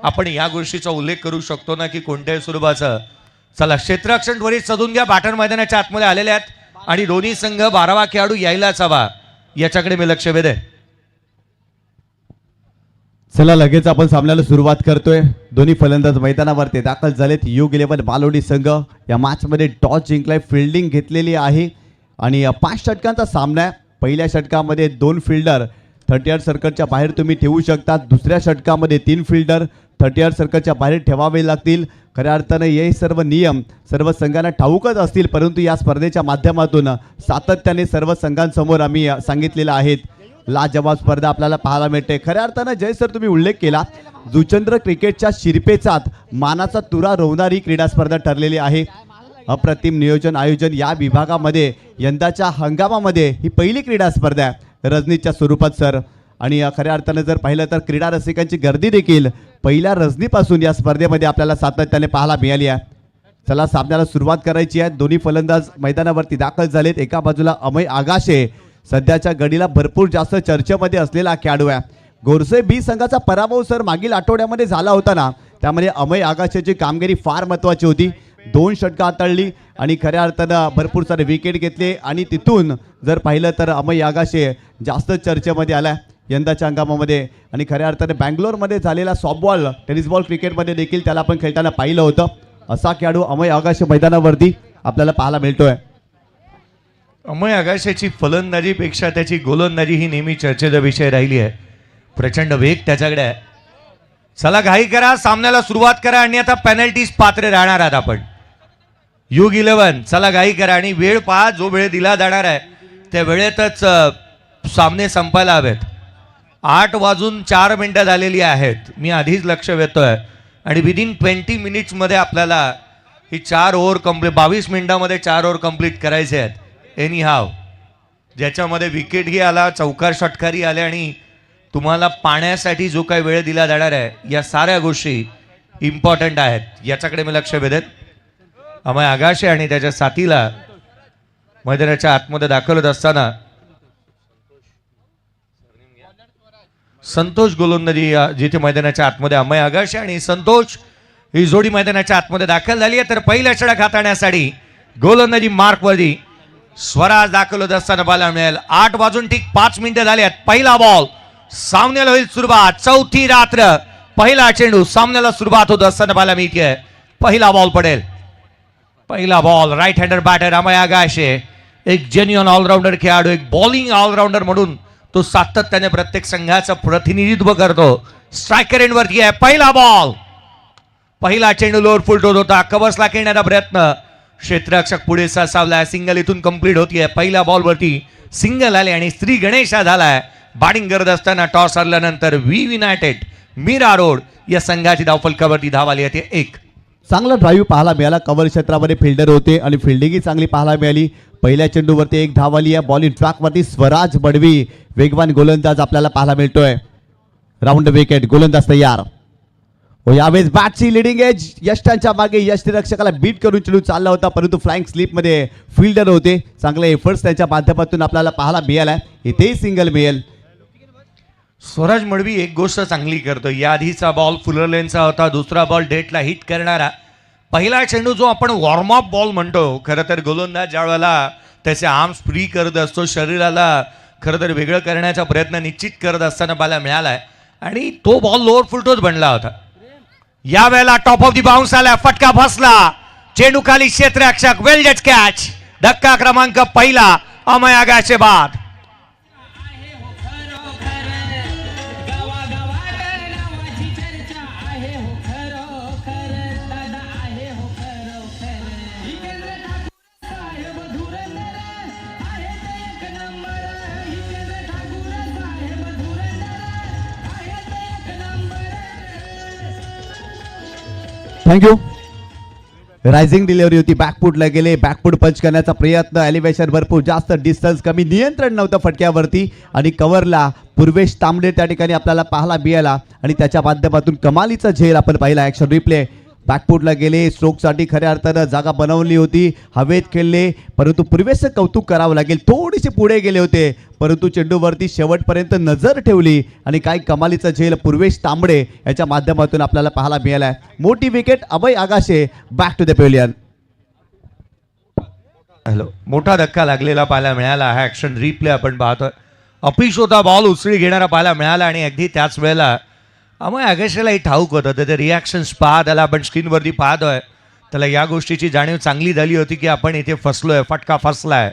आपण या गोष्टीचा उल्लेख करू शकतो ना की कोणत्याही स्वरूपाचं. चला क्षेत्ररक्षण त्वरित सजून घ्या. बॅटर मैदानाच्या आतमध्ये आलेले आहेत आणि दोन्ही संघ 12वा खेळाडू यायलाच हवा याच्याकडे मी लक्ष वेधेन. चला लगेच आपण सामन्याला सुरुवात करतोय. दोन्ही फलंदाज मैदानावरती दाखल झालेत. युग11 बालोडी संघ या मॅच मध्ये टॉस जिंकलाय, फिल्डिंग घेतलेली आहे आणि 5 षटकांचा सामना आहे. पहिल्या षटकामध्ये 2 फिल्डर 30 सर्कलच्या बाहेर तुम्ही ठेवू शकता. दुसऱ्या षटकामध्ये 3 फिल्डर 30 सर्कलच्या बाहेर ठेवावे लागतील. खऱ्या अर्थाने हे सर्व नियम सर्व संघांना ठाऊकच असतील, परंतु या स्पर्धेच्या माध्यमातून सातत्याने सर्व संघांसमोर आम्ही सांगितलेलं आहेत. लाजवाब स्पर्धा आपल्याला पाहायला मिळते. खऱ्या अर्थानं जय सर तुम्ही उल्लेख केला, जुचंद्र क्रिकेटच्या शिरपेचात मानाचा तुरा रोवणारी क्रीडा स्पर्धा ठरलेली आहे. अप्रतिम नियोजन आयोजन या विभागामध्ये यंदाच्या हंगामामध्ये ही पहिली क्रीडा स्पर्धा आहे रजनीच्या स्वरूपात सर. आणि खऱ्या अर्थानं जर पाहिलं तर क्रीडा रसिकांची गर्दी देखील पहिल्या रजनीपासून या स्पर्धेमध्ये आपल्याला सातत्याने पाहायला मिळाली आहे. चला सामन्याला सुरुवात करायची आहे. दोन्ही फलंदाज मैदानावरती दाखल झालेत. एका बाजूला अमय आगाशे, सध्याच्या घडीला भरपूर जास्त चर्चेमध्ये असलेला खेळाडू आहे. गोरसे बी संघाचा पराभव सर मागील आठवड्यामध्ये झाला होता ना, त्यामध्ये अमय आगाशेची कामगिरी फार महत्त्वाची होती. 2 षटकं हाताळली आणि खऱ्या अर्थानं भरपूर सारे विकेट घेतले आणि तिथून जर पाहिलं तर अमय आगाशे जास्त चर्चेमध्ये आला यंदाच्या हंगामामध्ये. आणि खऱ्या अर्थाने बँगलोरमध्ये झालेला सॉफ्टबॉल टेनिस बॉल क्रिकेटमध्ये देखील त्याला आपण खेळताना पाहिलं होतं. असा खेळाडू अमय आगाशे मैदानावरती आपल्याला पाहायला मिळतोय. अमय आगाशेची फलंदाजीपेक्षा त्याची गोलंदाजी ही नेहमी चर्चेचा विषय राहिली आहे. प्रचंड वेग त्याच्याकडे आहे. चला घाई करा, सामन्याला सुरुवात करा आणि आता पेनल्टीज पात्र राहणार आहात आपण. युग11 चला घाई करा आणि वेळ पहा. जो वेळ दिला जाणार आहे त्या वेळेतच सामने संपायला हवेत. 8:04 झालेली आहेत. मी आधीच लक्ष वेधतोय आणि विदिन 20 मिनिट्समध्ये आपल्याला ही 4 ओव्हर कंप्लीट 22 मिनिटामध्ये 4 ओव्हर कंप्लीट करायचे आहेत. एनी हाव ज्याच्यामध्ये विकेटही आला, चौकार षटकारी आले आणि तुम्हाला पाण्यासाठी जो काही वेळ दिला जाणार आहे या साऱ्या गोष्टी इम्पॉर्टंट आहेत. याच्याकडे मी लक्ष वेधेन. अमय आगाशे आणि त्याच्या साथीला मैदानाच्या आतमध्ये दाखल होत असताना संतोष गोलंदाजी जिथे मैदानाच्या आतमध्ये अमय आगाशे आणि संतोष ही जोडी मैदानाच्या आतमध्ये दाखल झाली आहे. तर पहिल्या षटक हाताळण्यासाठी गोलंदाजी मार्कवरती स्वराज दाखल होत असताना पाहायला मिळेल. 8:05 झाले आहेत. पहिला बॉल सामन्याला होईल सुरुवात. चौथी रात्र पहिला चेंडू सामन्याला सुरुवात होत असताना पाहायला मिळते. पहिला बॉल पडेल. पहिला ball right hander batter Amay Agashe, एक जेन्युइन ऑलराऊंडर खेळाडू, एक बॉलिंग ऑलराऊंडर म्हणून तो सातत्याने प्रत्येक संघाचं प्रतिनिधित्व करतो. स्ट्रायकर एंड वरती आहे. पहिला बॉल, पहिला चेंडू लोअर फुल टोच होता. कव्हर्सला खेळण्याचा प्रयत्न, क्षेत्ररक्षक पुढे सावलाय. सिंगल इथून कंप्लीट होतीये. पहिल्या बॉल वरती सिंगल आले आणि श्री गणेशा झालाय. बॅटिंग करत असताना टॉस हरल्यानंतर युनायटेड मीरा रोड या संघाची धावफलकावरती धाव आली आहे. 1 चांगला ड्राईव्ह पाहायला मिळाला. कव्हर क्षेत्रामध्ये फिल्डर होते आणि फिल्डिंगही चांगली पाहायला मिळाली. पहिल्या चेंडूवरती 1 धाव आली आहे. बॉलिंग ट्रॅकवरती स्वराज बडवी वेगवान गोलंदाज आपल्याला पाहायला मिळतोय. राऊंड विकेट, गोलंदाज तयार. यावेळेस बॅटची लिडिंग एज यष्टांच्या मागे यष्टीरक्षकाला बीट करून चेंडू चालला होता, परंतु फ्लँक स्लिपमध्ये फिल्डर होते. चांगले एफर्ट्स त्यांच्या माध्यमातून आपल्याला पाहायला मिळाला. इथेही सिंगल मिळेल. स्वराज मडवी एक गोष्ट चांगली करतो. या आधीचा बॉल फुलर लेनचा होता. दुसरा बॉल डेटला हिट करणारा. पहिला चेंडू जो आपण वॉर्मअप बॉल म्हणतो, खरं तर गोलंदाज ज्या वेळेला त्याचे आर्म्स फ्री करत असतो, शरीराला खरं तर वेगळं करण्याचा प्रयत्न निश्चित करत असताना बाला मिळालाय आणि तो बॉल लोअर फुलटोच बनला होता. या वेळेला टॉप ऑफ दी बाउन्स आला, फटका फसला. चेंडू खाली क्षेत्ररक्षक, वेल जज कॅच. धक्का क्रमांक पहिला अमय आगाशे बाद. थँक्यू. रायझिंग डिलिव्हरी होती. बॅकफुटला गेले. बॅकफुट पंच करण्याचा प्रयत्न. एलिव्हेशन भरपूर जास्त, डिस्टन्स कमी, नियंत्रण नव्हतं फटक्यावरती आणि कव्हरला पूर्वेश तांबडे त्या ठिकाणी आपल्याला पाहायला मिळाला आणि त्याच्या माध्यमातून कमालीचा झेल आपण पाहिला. ॲक्शन रिप्ले बॅकफूटला गेले, स्ट्रोकसाठी खऱ्या अर्थानं जागा बनवली होती, हवेत खेळले, परंतु पूर्वेचं कौतुक करावं लागेल. थोडेसे पुढे गेले होते परंतु चेंडूवरती शेवटपर्यंत नजर ठेवली आणि काही कमालीचा झेल पूर्वेश तांबडे याच्या माध्यमातून आपल्याला पाहायला मिळाला. मोठी wicket Abhay Agashe back to the pavilion. Hello, मोठा धक्का लागलेला पाहायला मिळाला. हा ॲक्शन रिप्ले आपण पाहतोय. अपीश होता, बॉल उचली घेणारा पाहायला मिळाला आणि अगदी त्याच वेळेला अमय आगेशलाही ठाऊक होतं. त्याचे रिॲक्शन्स पाहा, त्याला आपण स्क्रीनवरती पाहतोय, त्याला या गोष्टीची जाणीव चांगली झाली होती की आपण इथे फसलोय, फटका फसलाय.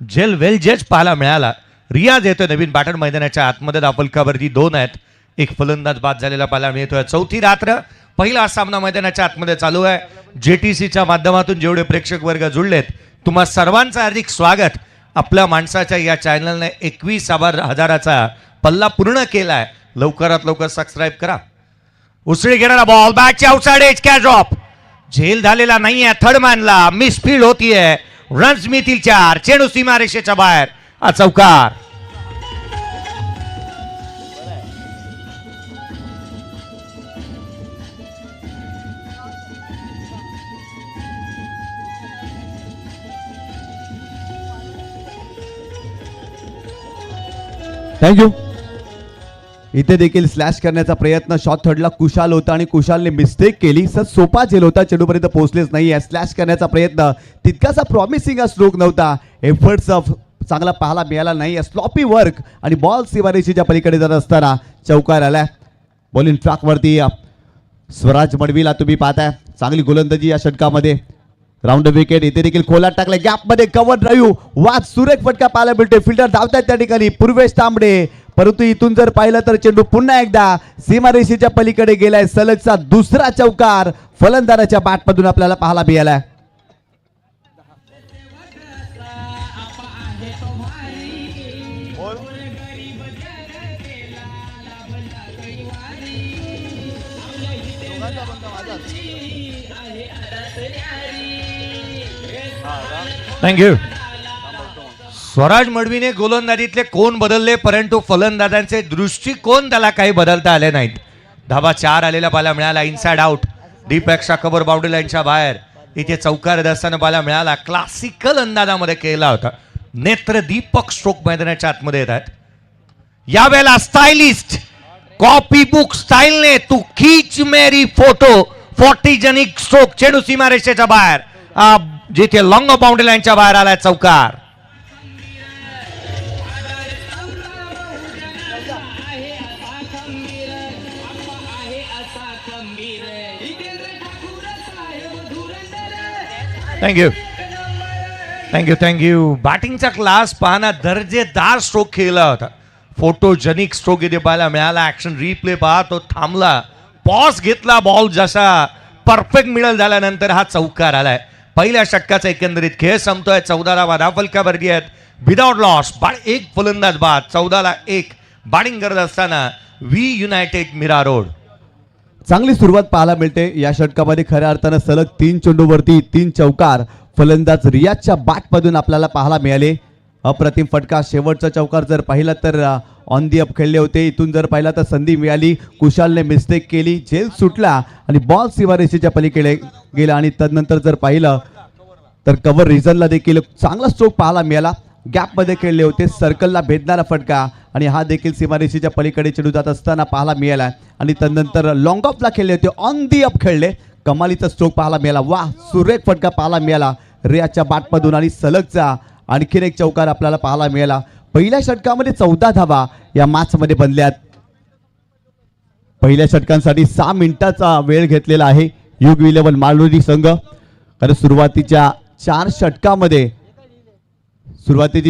जेल वेल जज पाहायला मिळाला. रियाज येतोय नवीन बॅटर मैदानाच्या आतमध्ये. दाफलकावरती 2 आहेत, एक फलंदाज बाद झालेला पाहायला मिळतोय. चौथी रात्र पहिला सामना मैदानाच्या आतमध्ये चालू आहे. JTCच्या माध्यमातून जेवढे प्रेक्षक वर्ग जुळलेत तुम्हा सर्वांचं हार्दिक स्वागत. आपल्या माणसाच्या या चॅनलने 21,000चा पल्ला पूर्ण केलाय. लवकरात लवकर सबस्क्राईब करा. उसळी घेणारा बॉल बॅटच्या आउटसाइड एज कॅच ड्रॉप. झेल झालेला नाहीये, थर्ड मॅनला मिसफील्ड होतीये. रन्स मिळतील 4. चेंडू सीमारेषेच्या बाहेर. हा चौकार. थँक्यू. इथे देखील स्लॅश करण्याचा प्रयत्न शॉट थर्डला कुशाल होता आणि कुशालने मिस्टेक केली. सर सोपा झेल होता, चेंडूपर्यंत पोहोचलेच नाही. स्लॅश करण्याचा प्रयत्न तितकासा प्रॉमिसिंग स्ट्रोक नव्हता. एफर्ट्स चांगला पाहायला मिळाला नाही. स्लॉपी वर्क आणि बॉल सीमारेषेच्या पलीकडे जात असताना चौकार आला. बॉलिंग ट्रॅकवरती स्वराज मडवीला तुम्ही पाहताय, चांगली गोलंदाजी या षटकामध्ये. Round wicket. इथे देखील खोलात टाकले, गॅपमध्ये कव्हर ड्राईव्ह. वाद सुरेख फटका पाहायला मिळतोय. फिल्डर धावतात त्या ठिकाणी पूर्वेश तांबडे, परंतु इथून जर पाहिलं तर चेंडू पुन्हा एकदा सीमारेषेच्या पलीकडे गेलाय. सलगचा दुसरा चौकार फलंदाजाच्या बॅटमधून आपल्याला पाहायला मिळालाय. थँक्यू. स्वराज मडवीने गोलंदाजीतले कोण बदलले परंतु फलंदाजांचे दृष्टिकोन त्याला काही बदलता आले नाहीत. धाबा 4 आलेला पाहायला मिळाला. Inside out, deep extra cover boundary लाईनच्या बाहेर. इथे चौकार दर्शना पाहायला मिळाला. क्लासिकल अंदाजामध्ये केला होता. नेत्रदीपक स्ट्रोक मैदानाच्या आतमध्ये येत आहेत. यावेळेला स्टायलिस्ट कॉपी बुक स्टाईलने तू खीच मेरी फोटो 40 जनिक स्ट्रोक. चेंडू सीमारेषेच्या बाहेर, जिथे लॉंग बाउंड्री लाईनच्या बाहेर आलाय चौकार. Thank you thank you thank you. बॅटिंगचा क्लास पाहना, दर्जेदार स्ट्रोक खेळला होता. फोटोजेनिक स्ट्रोक इथे पाहायला मिळाला. ऍक्शन रिप्ले पहा, तो थांबला, पॉज घेतला. बॉल जसा परफेक्ट मिडल झाल्यानंतर हा चौकार आलाय. पहिल्या षटकाचा एकंदरीत खेळ संपतोय. 14 धावा धावफलकावरती आहेत विदाउट लॉस. एक फलंदाज बाद. 14ला 1 बॅटिंग करत असताना युनायटेड मीरा रोड. चांगली सुरुवात पाहायला मिळते या षटकामध्ये. खऱ्या अर्थानं सलग 3 चेंडूवरती 3 चौकार फलंदाज रियाजच्या बॅटमधून आपल्याला पाहायला मिळाले. अप्रतिम फटका. शेवटचा चौकार जर पाहिला तर ऑन दी अप खेळले होते. इथून जर पाहिला तर संधी मिळाली. कुशालने मिस्टेक केली, झेल सुटला आणि बॉल सीमारेषेच्या पलीकडे गेला. आणि तदनंतर जर पाहिलं तर कव्हर रिझनला देखील चांगला स्ट्रोक पाहायला मिळाला. गॅपमध्ये खेळले होते. सर्कलला भेदणारा फटका आणि हा देखील सीमारेषेच्या पलीकडे चेंडू जात असताना पाहायला मिळाला. आणि तदनंतर लॉंग ऑफला खेळले होते, ऑन दी अप खेळले, कमालीचा स्ट्रोक पाहायला मिळाला. वा, सुरेख फटका पाहायला मिळाला रियाजच्या बॅटमधून आणि सलगचा आणखीन एक चौकार आपल्याला पाहायला मिळाला. पहिल्या षटकामध्ये 14 धावा या मॅचमध्ये बनल्यात. पहिल्या षटकांसाठी 6 मिनिटाचा वेळ घेतलेला आहे युग 11 मालवणी संघ. कारण सुरुवातीची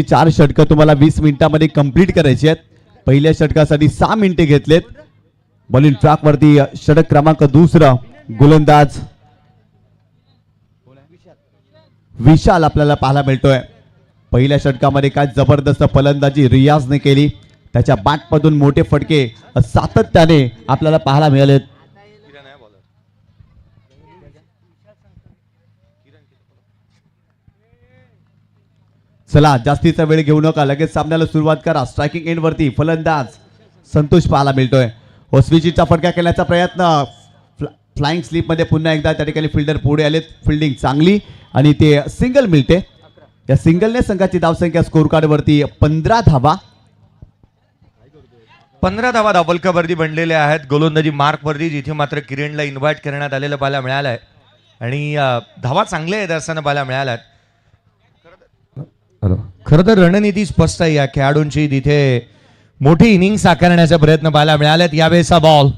4 षटकं तुम्हाला 20 मिनिटांमध्ये कंप्लीट करायची आहेत. पहिल्या षटकासाठी 6 मिनिटे घेतलेत. बॉलिंग ट्रॅकवरती षटक क्रमांक 2 गोलंदाज विशाल आपल्याला पाहायला मिळतोय. पहिल्या षटकामध्ये काय जबरदस्त फलंदाजी रियाजने केली. त्याच्या बॅटमधून मोठे फटके सातत्याने आपल्याला पाहायला मिळाले. चला, जास्तीचा वेळ घेऊ नका, लगेच सामन्याला सुरुवात करा. स्ट्रायकिंग एंड वरती फलंदाज संतोष पाहायला मिळतोय. ओसवीचीचा फटका केल्याचा प्रयत्न फ्लाइंग स्लीपमध्ये पुन्हा एकदा त्या ठिकाणी फिल्डर पुढे आलेत. फिल्डिंग चांगली आणि ते सिंगल मिळते. या सिंगलने संघाची धावसंख्या स्कोर कार्डवरती 15 धावा. 15 धावा धावफलकावरती बनलेल्या आहेत गोलंदाजी मार्कवरती, जिथे मात्र किरणला इन्व्हाइट करण्यात आलेलं पाहायला मिळालं आहे आणि धावा चांगल्या आहेत असताना पाहायला मिळाल्या आहेत. खरं तर रणनीती स्पष्ट आहे या खेळाडूंची, तिथे मोठी इनिंग साकारण्याचा प्रयत्न पाहायला मिळालेत. यावेळेचा बॉल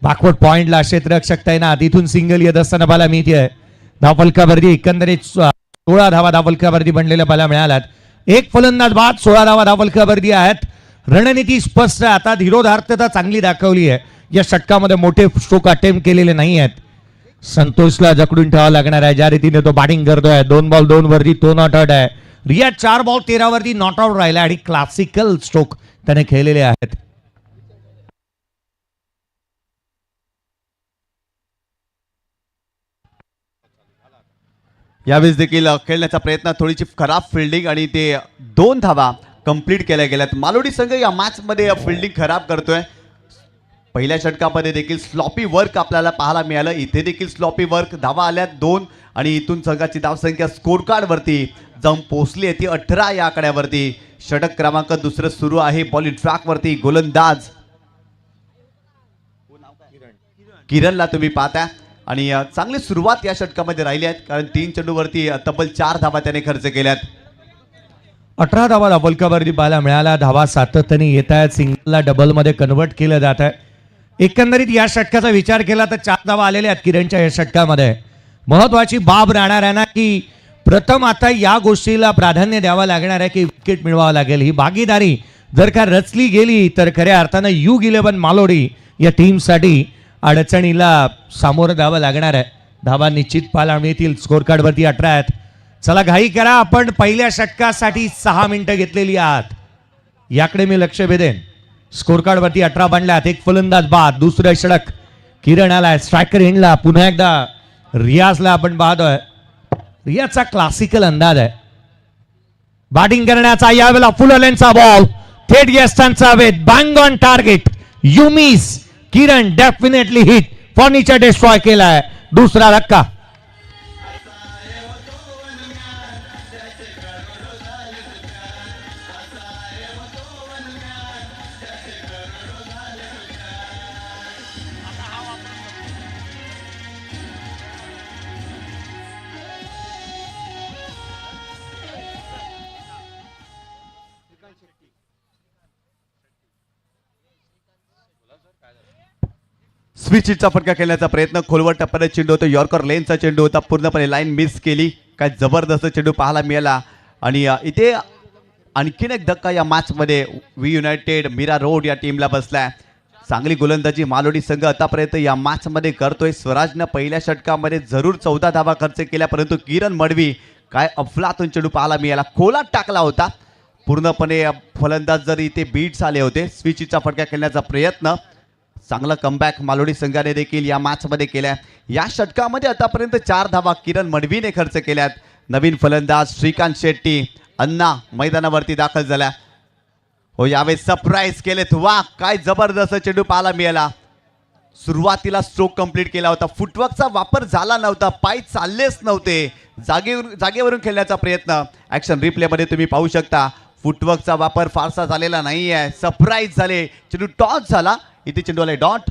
बॅकवर्ड पॉइंटला क्षेत्ररक्षक तैनात, इथून सिंगल येत असताना पाहायला मिळते. धावफलकावरती एकंदरीत 16 धावा धावफलकावरती बनलेल्या पाहायला मिळाल्यात. एक फलंदाज बाद, 16 धावा धावफलकावरती आहेत. रणनीती स्पष्ट आहे. आता धीरोधार्तता चांगली दाखवली आहे. या षटकामध्ये मोठे स्ट्रोक अटेम्प्ट केलेले नाही आहेत. संतोषला जकडून ठेवावं लागणार आहे ज्या रीतीने तो बॅटिंग करतोय. 2 बॉल 2 वरती तो नॉट आउट आहे. रियाज 4 बॉल 13 वरती नॉट आउट राहिला आणि क्लासिकल स्ट्रोक त्याने खेळलेले आहेत. यावेळेस देखील खेळण्याचा प्रयत्न, थोडीशी खराब फिल्डिंग आणि ते 2 धावा कंप्लीट केल्या गेल्यात. मालोडी संघ या मॅच मध्ये फिल्डिंग खराब करतोय. पहिल्या षटकामध्ये देखील स्लॉपी वर्क आपल्याला पाहायला मिळालं. इथे देखील स्लॉपी वर्क, धावा आल्यात 2 आणि इथून संघाची धावसंख्या स्कोर कार्ड वरती जाऊन पोहोचली आहे ती 18 या आकड्यावरती. षटक क्रमांक 2 सुरू आहे. बॉलिंग ट्रॅक वरती गोलंदाज किरणला तुम्ही पाहता आणि चांगली सुरुवात या षटकामध्ये राहिली आहेत, कारण 3 चेंडूवरती तब्बल 4 धावा त्याने खर्च केल्यात. 18 धावा धावफलकावरती पाहायला मिळाला. धावा सातत्याने येत आहेत. सिंगलला डबलमध्ये कन्वर्ट केलं जात आहे. एकंदरीत या षटकाचा विचार केला तर 4 धावा आलेल्या आहेत किरणच्या या षटकामध्ये. महत्वाची बाब राहणार आहे ना की प्रथम आता या गोष्टीला प्राधान्य द्यावं लागणार आहे की विकेट मिळवावं लागेल. ही भागीदारी जर का रचली गेली तर खऱ्या अर्थानं U11 मालोडी या टीमसाठी अडचणीला सामोरं जावं लागणार आहे. धावा निश्चित पाहायला मिळतील. स्कोर कार्डवरती 18 आहेत. चला घाई करा, आपण पहिल्या षटकासाठी 6 मिनिटं घेतलेली आहात, याकडे मी लक्ष वेधेन. स्कोर कार्डवरती 18 बनल्यात. एक फलंदाज बाद, दुसरं षटक किरण आलाय. स्ट्रायकर एंडला पुन्हा एकदा रियाजला आपण पाहतोय. रियाजचा क्लासिकल अंदाज आहे बॅटिंग करण्याचा. यावेळेला फुल लेनचा बॉल थेट यष्टांचा वेध, bang on target. You miss. Kiran definitely hit, furniture destroy केलाय. दुसरा धक्का. स्विच हिटचा फटका खेळण्याचा प्रयत्न, खोलवर टप्प्याने चेंडू होता. यॉर्कर लेनचा चेंडू होता, पूर्णपणे लाईन मिस केली. काय जबरदस्त चेंडू पाहायला मिळाला. आणि इथे आणखीन एक धक्का या मॅचमध्ये वी युनायटेड मीरा रोड या टीमला बसलाय. चांगली गोलंदाजी मालोडी संघ आतापर्यंत या मॅचमध्ये करतोय. स्वराजनं पहिल्या षटकामध्ये जरूर 14 धावा खर्च केल्या, परंतु किरण मडवी काय अफलातून चेंडू पाहायला मिळाला. खोलात टाकला होता पूर्णपणे. फलंदाज जर इथे बीट्स आले होते. स्विच हिटचा फटका खेळण्याचा प्रयत्न, चांगला कमबॅक मालोडी संघाने देखील या मॅचमध्ये केल्या. या षटकामध्ये आतापर्यंत 4 धावा किरण मडवीने खर्च केल्यात. नवीन फलंदाज श्रीकांत शेट्टी अण्णा मैदानावरती दाखल झाल्या. हो, यावेळेस सरप्राईज केलेत. वा, काय जबरदस्त चेंडू पाहायला मिळाला. सुरुवातीला स्ट्रोक कंप्लीट केला होता. फुटवर्कचा वापर झाला नव्हता, पाय चाललेच नव्हते. जागेवरून खेळण्याचा प्रयत्न ऍक्शन रिप्लेमध्ये तुम्ही पाहू शकता. फुटवर्कचा वापर फारसा झालेला नाही आहे. सरप्राईज झाले, चेंडू टॉस झाला. इथे चेंडूला डॉट.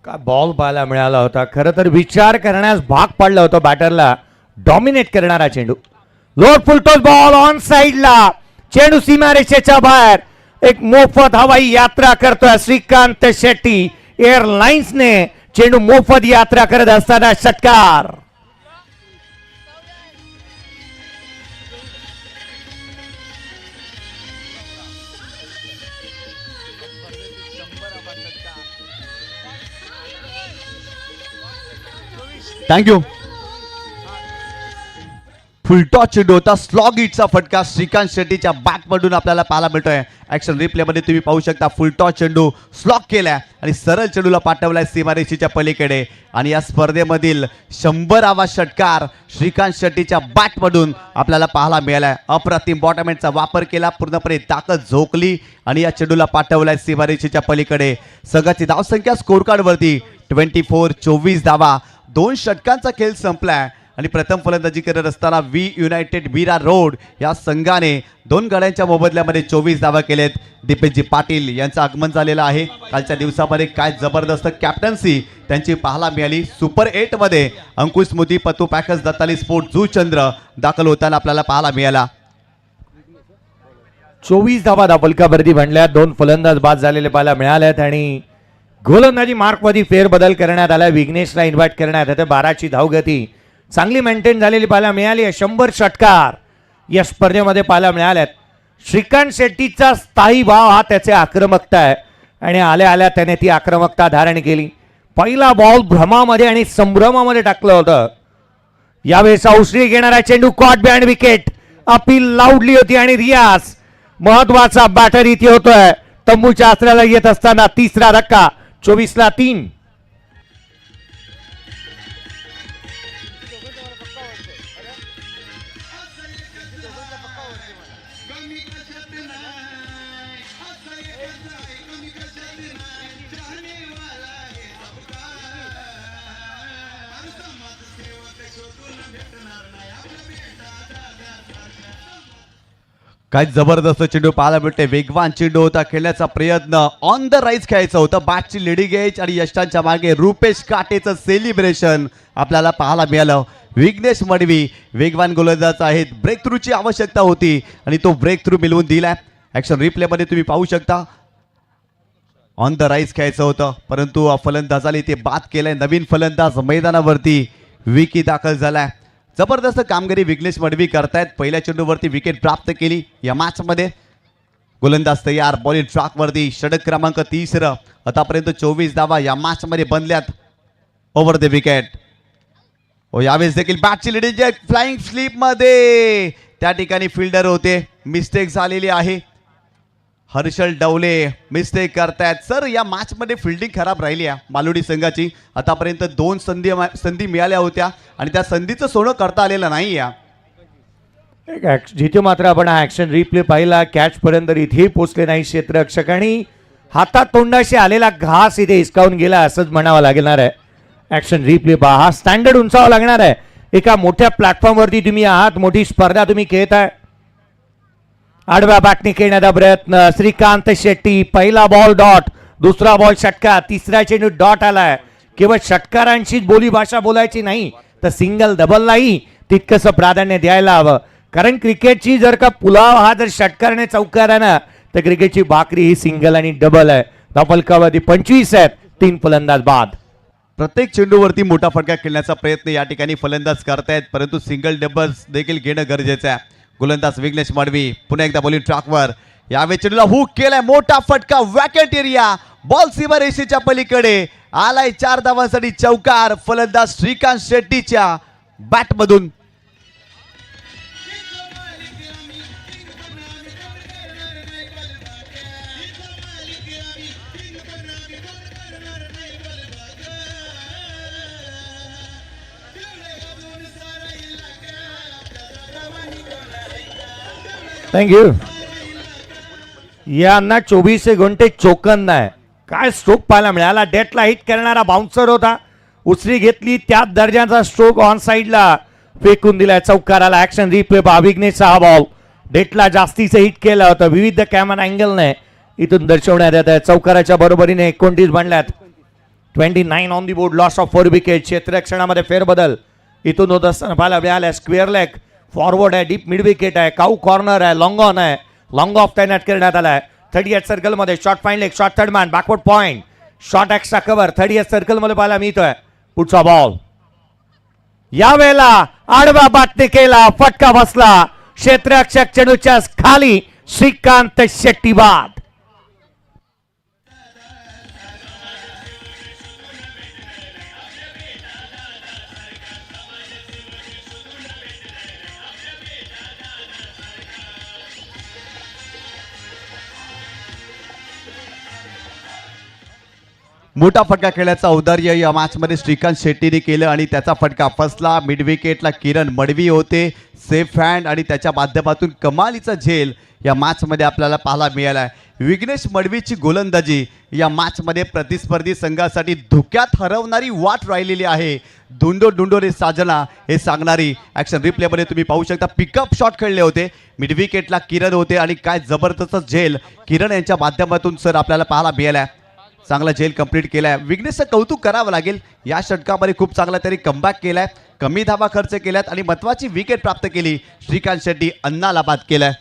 का बॉल पाहायला मिळाला होता. खरं तर विचार करण्यास भाग पडला होता बॅटरला. डॉमिनेट करणारा चेंडू. लोड फुलटोस बॉल ऑन साइडला. चेंडू सीमारेषेच्या बाहेर. एक मोफत हवाई यात्रा करतोय श्रीकांत शेट्टी. एअरलाइन्सने चेंडू मोफत यात्रा करत असताना षटकार. थँक्यू. फुलटॉस चेंडू होता. स्लॉग हिटचा फटका श्रीकांत शेट्टीच्या बॅटमधून आपल्याला पाहायला मिळतोय. ऍक्शन रिप्लेमध्ये तुम्ही पाहू शकता फुलटॉस चेंडू स्लॉग केलाय आणि सरळ चेंडूला पाठवलाय सीमारेषेच्या पलीकडे. आणि या स्पर्धेमधील 100वा षटकार श्रीकांत शेट्टीच्या बॅटमधून आपल्याला पाहायला मिळालाय. अप्रतिम बॉटमहँडचा वापर केला, पूर्णपणे ताकद झोकली आणि या चेंडूला पाठवलाय सीमारेषेच्या पलीकडे. संघाची धावसंख्या स्कोर कार्डवरती 24 धावा. 2 षटकांचा खेळ संपलाय आणि प्रथम फलंदाजी करत असताना व्ही युनायटेड बीरा रोड या संघाने 2 गड्यांच्या मोबदल्यामध्ये 24 धावा केलेत. दीपेशजी पाटील यांचं आगमन झालेलं आहे. कालच्या दिवसामध्ये काय जबरदस्त कॅप्टन्सी त्यांची पाहायला मिळाली. सुपर 8 मध्ये अंकुश मोदी, पतू पॅकर्स, दत्ताली स्पोर्ट, जुचंद्र दाखल होताना आपल्याला पाहायला मिळाला. 24 धावा धापलकावरती बनल्या. 2 फलंदाज बाद झालेले पाहायला मिळाल्यात आणि गोलंदाजी मार्कमध्ये फेरबदल करण्यात आला. विघ्नेशला इन्व्हाइट करण्यात आलं. 12ची धावगती चांगली मेंटेन झालेली पाहायला मिळाली. 100 षटकार या स्पर्धेमध्ये पाहायला मिळाल्यात. श्रीकांत शेट्टीचा स्थायी भाव हा त्याचे आक्रमकता आहे आणि आल्या आल्या त्याने ती आक्रमकता धारण केली. पहिला बॉल भ्रमामध्ये आणि संभ्रमामध्ये टाकलं होतं. यावेळेस औषधी घेणारा चेंडू कॉट बिहाइंड विकेट. अपील लाऊडली होती आणि रियाज महत्वाचा बॅटर इथे होतोय. तंबूच्या आसऱ्याला येत असताना तिसरा धक्का. 24-3. काय जबरदस्त चेंडू पाहायला मिळते. वेगवान चेंडू होता. खेळण्याचा प्रयत्न ऑन द राईज खेळायचा होता. बॅटची लिडिंग एज आणि यष्टांच्या मागे रुपेश काटेचं सेलिब्रेशन आपल्याला पाहायला मिळालं. विघ्नेश मडवी वेगवान गोलंदाज आहेत. ब्रेक थ्रूची आवश्यकता होती आणि तो ब्रेक थ्रू मिळवून दिलाय. ऍक्शन रिप्लेमध्ये तुम्ही पाहू शकता ऑन द राईज खेळायचं होतं परंतु फलंदाजाने ते बाद केलंय. नवीन फलंदाज मैदानावरती विकी दाखल झालाय. जबरदस्त कामगिरी विघ्नेश मडवी करतायत. पहिल्या चेंडूवरती विकेट प्राप्त केली या मॅचमध्ये. गोलंदाज तयार. बॉलिंग ट्रॅकवरती षटक क्रमांक 30. आतापर्यंत 24 धावा या मॅचमध्ये बनल्यात ओव्हर द विकेट. यावेळेस देखील बॅटची लिडिंग फ्लाइंग स्लीप मध्ये त्या ठिकाणी फिल्डर होते. मिस्टेक झालेली आहे. हर्षल डवले मिस्टेक करतायत. सर या मॅच मध्ये फिल्डिंग खराब राहिली आहे मालवडी संघाची. आतापर्यंत 2 संधी मिळाल्या होत्या आणि त्या संधीचं सोनं करता आलेलं नाही. जिथे मात्र आपण हा ऍक्शन रिप्ले पाहिला. कॅच पर्यंत इथेही पोचले नाही क्षेत्ररक्षक आणि हातात तोंडाशी आलेला घास इथे हिसकावून गेला असंच म्हणावं लागणार आहे. ऍक्शन रिप्ले पहा. हा स्टँडर्ड उंचावा लागणार आहे. एका मोठ्या प्लॅटफॉर्मवरती तुम्ही आहात. मोठी स्पर्धा तुम्ही खेळताय. आडव्या बॅटने खेळण्याचा प्रयत्न श्रीकांत शेट्टी. पहिला बॉल डॉट, दुसरा बॉल षटकार, तिसरा चेंडू डॉट आलाय. केवळ षटकारांचीच बोलीभाषा बोलायची नाही तर सिंगल डबललाही तितकंसं प्राधान्य द्यायला हवं. कारण क्रिकेटची जर का पुलाव हा जर षटकाराने चौकार आहे ना तर क्रिकेटची भाकरी ही सिंगल आणि डबल आहे. धापलकावधी 25 आहेत. 3 फलंदाज बाद. प्रत्येक चेंडूवरती मोठा फटका खेळण्याचा प्रयत्न या ठिकाणी फलंदाज करतायत परंतु सिंगल डबल्स देखील घेणं गरजेचं आहे. गोलंदाज विघ्नेश मडवी पुन्हा एकदा बॉलिंग ट्रॅकवर. यावेळी चेंडूला हुक केलाय. मोठा फटका. वॅकेट एरिया. बॉल सीमारेषेच्या पलीकडे आलाय. 4 धावांसाठी चौकार. फलंदाज श्रीकांत शेट्टीच्या बॅटमधून. थँक्यू. यांना 24 गुंठे चोकन नाही. काय स्ट्रोक पाहायला मिळाला. डेटला हिट करणारा बाउन्सर होता. उचली घेतली. त्याच दर्जाचा स्ट्रोक ऑन साईडला फेकून दिलाय. चौकाराला ऍक्शन रिप्ले पहा. विघ्नेशचा हा बॉल डेटला जास्तीचं हिट केलं होतं. विविध कॅमेरा अँगलने इथून दर्शवण्यात येत आहे. चौकाराच्या बरोबरीने 29 बनल्यात. 29 on the board. Loss of 4 wicket. क्षेत्ररक्षणामध्ये फेरबदल इथून होत असताना पाहायला मिळाला. स्क्वेअर लेग फॉरवर्ड आहे. डीप मिड विकेट आहे. काऊ कॉर्नर आहे. लॉंग ऑन आहे. लॉंग ऑफ तैनात करण्यात आलाय. 38 सर्कल मध्ये short fine leg. Short third man. Backward point. Short extra cover. 38 circle मध्ये पाहायला मिळतोय. पुढचा बॉल यावेळेला आडवा बाटने केला. फटका बसला. क्षेत्ररक्षक चेंडूच्या खाली. श्रीकांत शेट्टी बाद. मोठा फटका खेळण्याचा औदार्य या मॅचमध्ये श्रीकांत शेट्टीने केलं आणि त्याचा फटका फसला. मिड विकेटला किरण मडवी होते सेफ हँड आणि त्याच्या माध्यमातून कमालीचा झेल या मॅचमध्ये आपल्याला पाहायला मिळाला आहे. विघ्नेश मडवीची गोलंदाजी या मॅचमध्ये प्रतिस्पर्धी संघासाठी धोक्यात हरवणारी वाट राहिलेली आहे. धुंडो रे साजना हे सांगणारी ॲक्शन रिप्लेमध्ये तुम्ही पाहू शकता. पिकअप शॉट खेळले होते. मिड विकेटला किरण होते आणि काय जबरदस्त झेल किरण यांच्या माध्यमातून सर आपल्याला पाहायला मिळाला आहे. चांगला झेल कंप्लीट केला आहे. विघ्नेशचं कौतुक करावं लागेल. या षटकामध्ये खूप चांगला तरी कमबॅक केला आहे. कमी धावा खर्च केल्यात आणि महत्त्वाची विकेट प्राप्त केली. श्रीकांत शेट्टी अन्नाला बाद केलाय.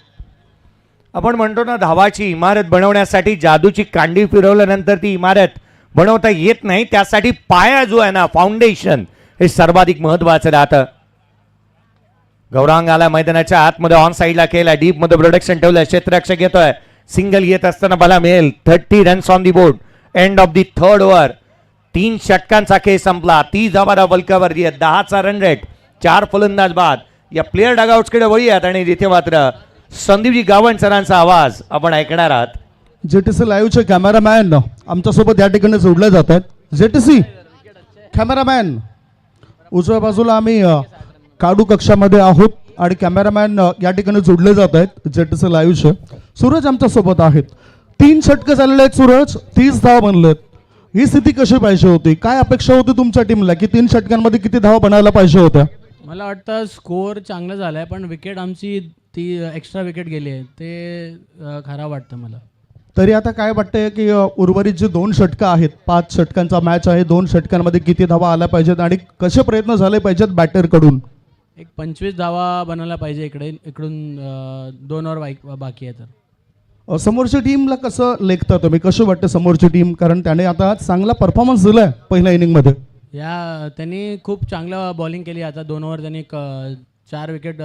आपण म्हणतो ना, धावाची इमारत बनवण्यासाठी जादूची कांडी फिरवल्यानंतर ती इमारत बनवता येत नाही. त्यासाठी पाया जो आहे ना, फाउंडेशन, हे सर्वाधिक महत्वाचं राहतं. गौरांग आला मैदानाच्या आतमध्ये, ऑन साईडला केला, डीप मध्ये प्रोडक्शन ठेवलं, क्षेत्ररक्षक येतोय, सिंगल येत असताना बला मिळेल. 30 runs on the board, end of the third over. 3 षटकांचा खेळ संपला. 30 धावा बलकावर 10चा रन रेट, 4 फलंदाज बाद. या प्लेअर डगआउट्सकडे वळूयात आणि तिथे मात्र संदीपजी गावण सरांचा आवाज आपण ऐकणार आहात. जेटीसी लाईव्हचे कॅमेरामॅन आमच्यासोबत या ठिकाणी जोडले जात आहेत. जेटीसी कॅमेरामॅन, उजव्या बाजूला आम्ही काडू कक्षामध्ये आहोत आणि कॅमेरामॅन या ठिकाणी जोडले जात आहेत जेटीसी लाईव्हचे. सूरज आमच्यासोबत आहेत. 3 षटकं झालेले आहेत सूरज, 30 धावा बनलेत. ही स्थिती कशी पाहिजे होती? काय अपेक्षा होती तुमच्या टीमला की 3 षटकांमध्ये किती धावा बनायला पाहिजे होत्या? मला वाटतं स्कोअर चांगला झाला आहे, पण विकेट आमची ती एक्स्ट्रा विकेट गेली आहे, ते खराब वाटतं मला. तरी आता काय वाटतंय की उर्वरित जे 2 षटकं आहेत, 5 षटकांचा मॅच आहे, 2 षटकांमध्ये किती धावा आल्या पाहिजेत आणि कसे प्रयत्न झाले पाहिजेत बॅटरकडून? एक 25 धावा बनायला पाहिजे. इकडून 2 ओव्हर बाकी आहे. तर समोरच्या टीमला कसं लेखता तुम्ही? कसं वाटतं समोरची टीम? कारण त्याने आता चांगला परफॉर्मन्स दिलाय पहिल्या इनिंगमध्ये. त्यांनी खूप चांगलं बॉलिंग केली. आता 2 ओव्हर त्यांनी 4 विकेट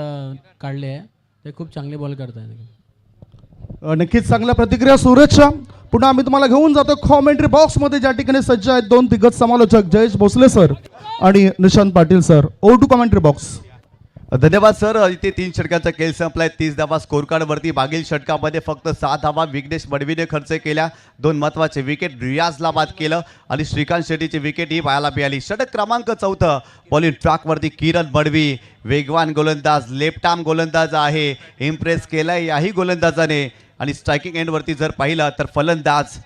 काढले आहे. ते खूप चांगली बॉल करत आहेत. नक्कीच चांगल्या प्रतिक्रिया सूरजच्या. पुन्हा आम्ही तुम्हाला घेऊन जातो कॉमेंट्री बॉक्समध्ये, ज्या ठिकाणी सज्ज आहेत 2 दिग्गज समालोचक, जयेश भोसले सर आणि Nishant Patil sir. Over to commentary box. धन्यवाद सर. इथे 3 षटकांचा खेळ संपलाय. 30 धावा स्कोर कार्डवरती. मागील षटकामध्ये फक्त 7 धावा विघ्नेश मडवीने खर्च केल्या. 2 महत्त्वाचे विकेट रियाजला बाद केलं आणि श्रीकांत शेट्टीची विकेट ही पाहायला मिळाली. षटक क्रमांक 4 बॉलिंग ट्रॅकवरती किरण मडवी, वेगवान गोलंदाज, लेफ्ट आर्म गोलंदाज आहे. इम्प्रेस केलाय याही गोलंदाजाने. आणि स्ट्रायकिंग एंडवरती जर पाहिलं तर फलंदाज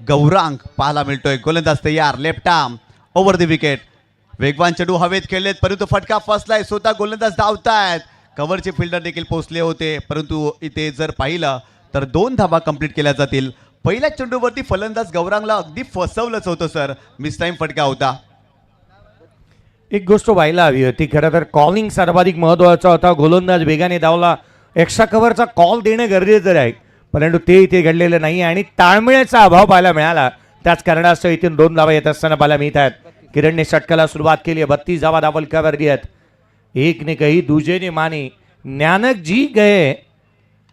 गौरांग पाहायला मिळतोय. गोलंदाज तयार, left arm, over the wicket. वेगवान चेंडू हवेत खेळलेत, परंतु फटका फसलाय. स्वतः गोलंदाज धावतायत. कव्हरचे फिल्डर देखील पोहोचले होते, परंतु इथे जर पाहिलं तर 2 धावा कंप्लीट केल्या जातील. पहिल्या चेंडूवरती फलंदाज गौरांगला अगदी फसवलंच होतं सर. मिस टाइम फटका होता. एक गोष्ट व्हायला हवी होती खरं तर, कॉलिंग सर्वाधिक महत्त्वाचा होता. गोलंदाज वेगाने धावला, एक्स्ट्रा कव्हरचा कॉल देणं गरजेचं आहे, परंतु ते इथे घडलेलं नाही आणि ताळमेळाचा अभाव पाहायला मिळाला. त्याच कारणास्तव इथून 2 धावा येत असताना पाहायला मिळत आहेत. किरणने षटकाला सुरुवात केली आहे. 32 धावा दावलकावर दियात. एक ने कही दूजे ने मानी, नानक जी गए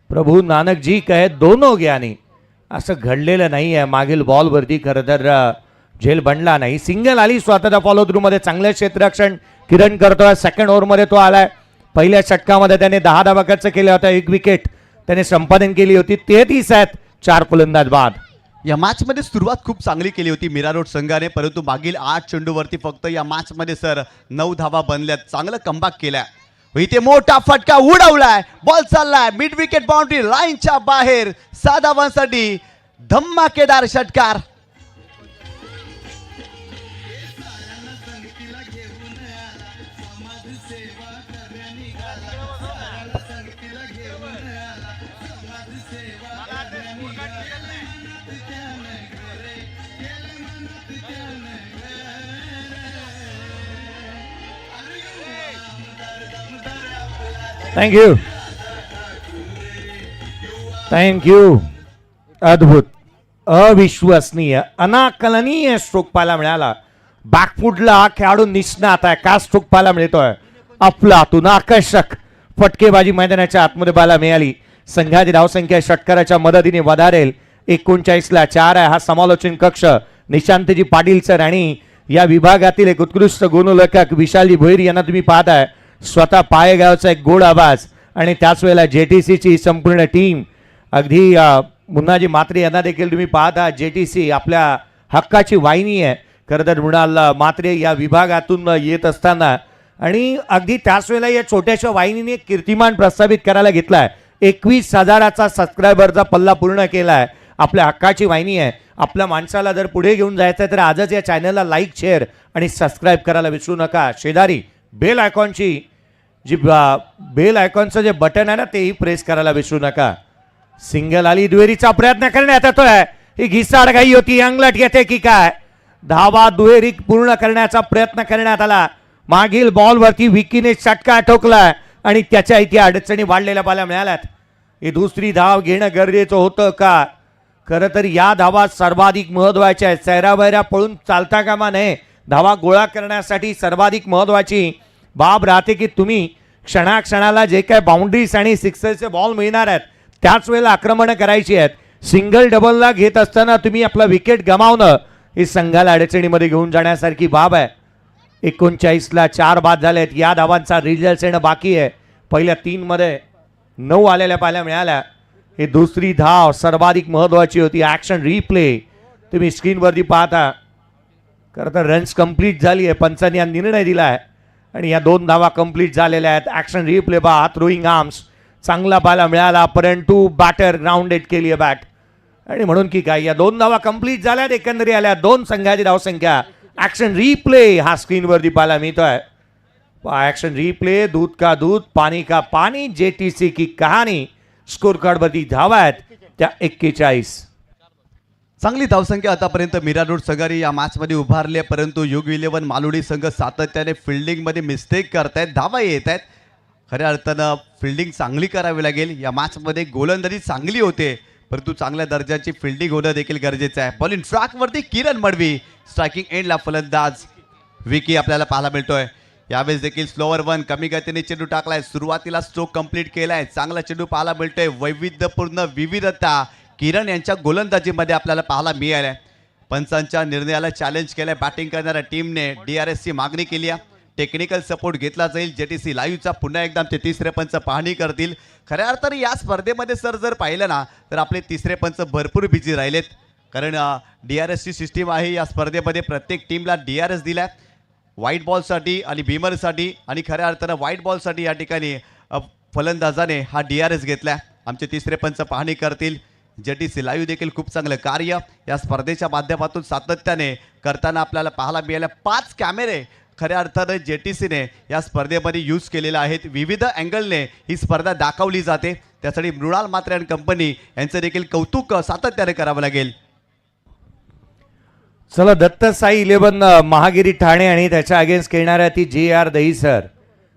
प्रभू नानक जी कहे दोनों ज्ञानी. असं घडलेलं नाही आहे. मागील बॉलवरती खरं तर झेल बनला नाही. सिंगल आली स्वतःच्या फॉलो थ्रू मध्ये. चांगलं क्षेत्ररक्षण किरण करतोय. सेकंड ओव्हरमध्ये तो आलाय. पहिल्या षटकामध्ये त्याने 10 धावा खर्च केल्या होत्या. 1 विकेट त्याने संपादन केली होती. 33 आहेत, 4 फलंदाज बाद. या मॅचमध्ये सुरुवात खूप चांगली केली होती मीरा रोड संघाने, परंतु मागील 8 चेंडूवरती फक्त या मॅचमध्ये सर 9 धावा बनल्यात. चांगलं कमबॅक केलाय. इथे मोठा फटका उडवलाय. बॉल चाललाय मिड विकेट बाउंड्री लाईनच्या बाहेर. 6 धावांसाठी धमाकेदार षटकार. Thank you thank you. अद्भुत, अविश्वसनीय, अनाकलनीय स्ट्रोक पाहायला मिळाला. बॅकफुटला हा खेळाडू निष्णात आहे. का स्ट्रोक पाहायला मिळतोय? अफलातून आकर्षक फटकेबाजी मैदानाच्या आतमध्ये पाहायला मिळाली. संघाची धावसंख्या षटकाराच्या मदतीने वधारेल. 39ला 4 आहे. हा समालोचन कक्ष निशांतजी पाटील सर आणि या विभागातील एक उत्कृष्ट गुणलेखक विशालजी भोईर यांना तुम्ही पाहताय. स्वतः पायगावचा एक गोड आवाज आणि त्याच वेळेला जेटीसीची संपूर्ण टीम, अगदी मुन्नाजी मात्रे यांना देखील तुम्ही पाहता. जेटीसी आपल्या हक्काची वाहिनी आहे खरं तर मृणाल मात्रे या विभागातून येत असताना. आणि अगदी त्याच वेळेला या छोट्याशा वाहिनीने एक कीर्तिमान प्रस्थापित करायला घेतला आहे. 21,000चा सबस्क्रायबरचा पल्ला पूर्ण केला आहे. आपल्या हक्काची वाहिनी आहे. आपल्या माणसाला जर पुढे घेऊन जायचं आहे तर आजच या चॅनलला लाईक शेअर आणि सबस्क्राईब करायला विसरू नका. शेजारी बेल आयकॉनची जी बेल आयकॉनचं जे बटन आहे ना तेही प्रेस करायला विसरू नका. सिंगल आली, दुहेरीचा प्रयत्न करण्यात येतोय. ही घिसाडघाई होती, अंगलट येते की काय. धावा दुहेरी पूर्ण करण्याचा प्रयत्न करण्यात आला. मागील बॉलवरती विकीने षटकार ठोकलाय आणि त्याच्या इथे अडचणी वाढलेल्या पाहायला मिळाल्यात. ही दुसरी धाव घेणं गरजेचं होतं का. खरं तर या धावा सर्वाधिक महत्वाच्या आहेत. सैरावैरा पळून चालता कामा नये. धावा गोळा करण्यासाठी सर्वाधिक महत्वाची बाब राहते की तुम्ही क्षणाक्षणाला जे काय बाउंड्रीज आणि सिक्सरचे बॉल मिळणार आहेत त्याच वेळेला आक्रमण करायची आहेत. सिंगल डबलला घेत असताना तुम्ही आपला विकेट गमावणं ही संघाला अडचणीमध्ये घेऊन जाण्यासारखी बाब आहे. 39ला 4 बाद झालेत. या धावांचा रिझल्ट येणं बाकी आहे. पहिल्या 3 मध्ये 9 आलेल्या पाहायला मिळाल्या. ही दुसरी धाव सर्वाधिक महत्वाची होती. ॲक्शन रिप्ले तुम्ही स्क्रीनवरती पाहता. खरं तर रन्स कंप्लीट झाली आहे. पंचांनी हा निर्णय दिला आहे आणि या 2 धावा कंप्लीट झालेल्या आहेत. ॲक्शन रिप्ले बा थ्रोईंग आर्म्स चांगला पाहायला मिळाला परंतु बॅटर ग्राउंडेड केली आहे बॅट. आणि म्हणून की काय या 2 धावा कंप्लीट झाल्यात. एकंदरी आल्या 2 संघाची धावसंख्या. ॲक्शन रिप्ले हा स्क्रीनवरती पाहायला मिळतोय. ॲक्शन रिप्ले दूध का दूध पाणी का पाणी JTC की कहाणी. स्कोर कार्डवरती धावा आहेत त्या 41. चांगली धावसंख्या आतापर्यंत मीरा रोड संघाने या मॅचमध्ये उभारली, परंतु युग 11 मालुडी संघ सातत्याने फिल्डिंगमध्ये मिस्टेक करतायत. धावा येत आहेत. खऱ्या अर्थानं फिल्डिंग चांगली करावी लागेल. या मॅचमध्ये गोलंदाजी चांगली होते परंतु चांगल्या दर्जाची फिल्डिंग होणं देखील गरजेचं आहे. बॉलिंग ट्रॅकवरती किरण मडवी. स्ट्रायकिंग एंडला फलंदाज विकी आपल्याला पाहायला मिळतोय. यावेळेस देखील स्लोअर 1 कमी गतीने चेंडू टाकलाय. सुरुवातीला स्ट्रोक कंप्लीट केलाय. चांगला चेंडू पाहायला मिळतोय. वैविध्यपूर्ण विविधता किरण यांच्या गोलंदाजीमध्ये आपल्याला पाहायला मिळाल्या. पंचांच्या निर्णयाला चॅलेंज केलंय. बॅटिंग करणाऱ्या टीमने DRSची मागणी केली आहे. टेक्निकल सपोर्ट घेतला जाईल. JTC लाईव्हचा पुन्हा एकदा ते तिसरे पंच पाहणी करतील. खऱ्या अर्थाने या स्पर्धेमध्ये सर जर पाहिलं ना तर आपले तिसरे पंच भरपूर बिझी राहिलेत. कारण DRSची सिस्टीम आहे या स्पर्धेमध्ये. प्रत्येक टीमला DRS दिलाय व्हाईट बॉलसाठी आणि बीमरसाठी. आणि खऱ्या अर्थानं व्हाईट बॉलसाठी या ठिकाणी फलंदाजाने हा DRS घेतला. आमचे तिसरे पंच पाहणी करतील. JTC लाईव्ह देखील खूप चांगलं कार्य या स्पर्धेच्या माध्यमातून सातत्याने करताना आपल्याला पाहायला मिळाल्या. 5 कॅमेरे खऱ्या अर्थानं JTCने या स्पर्धेमध्ये यूज केलेले आहेत. विविध अँगलने ही स्पर्धा दाखवली जाते. त्यासाठी मृणाल मात्रे आणि कंपनी यांचं देखील कौतुक सातत्याने करावं लागेल. चला दत्त साई 11 महागिरी ठाणे आणि त्याच्या अगेन्स्ट खेळणाऱ्या ती JR दहीसर.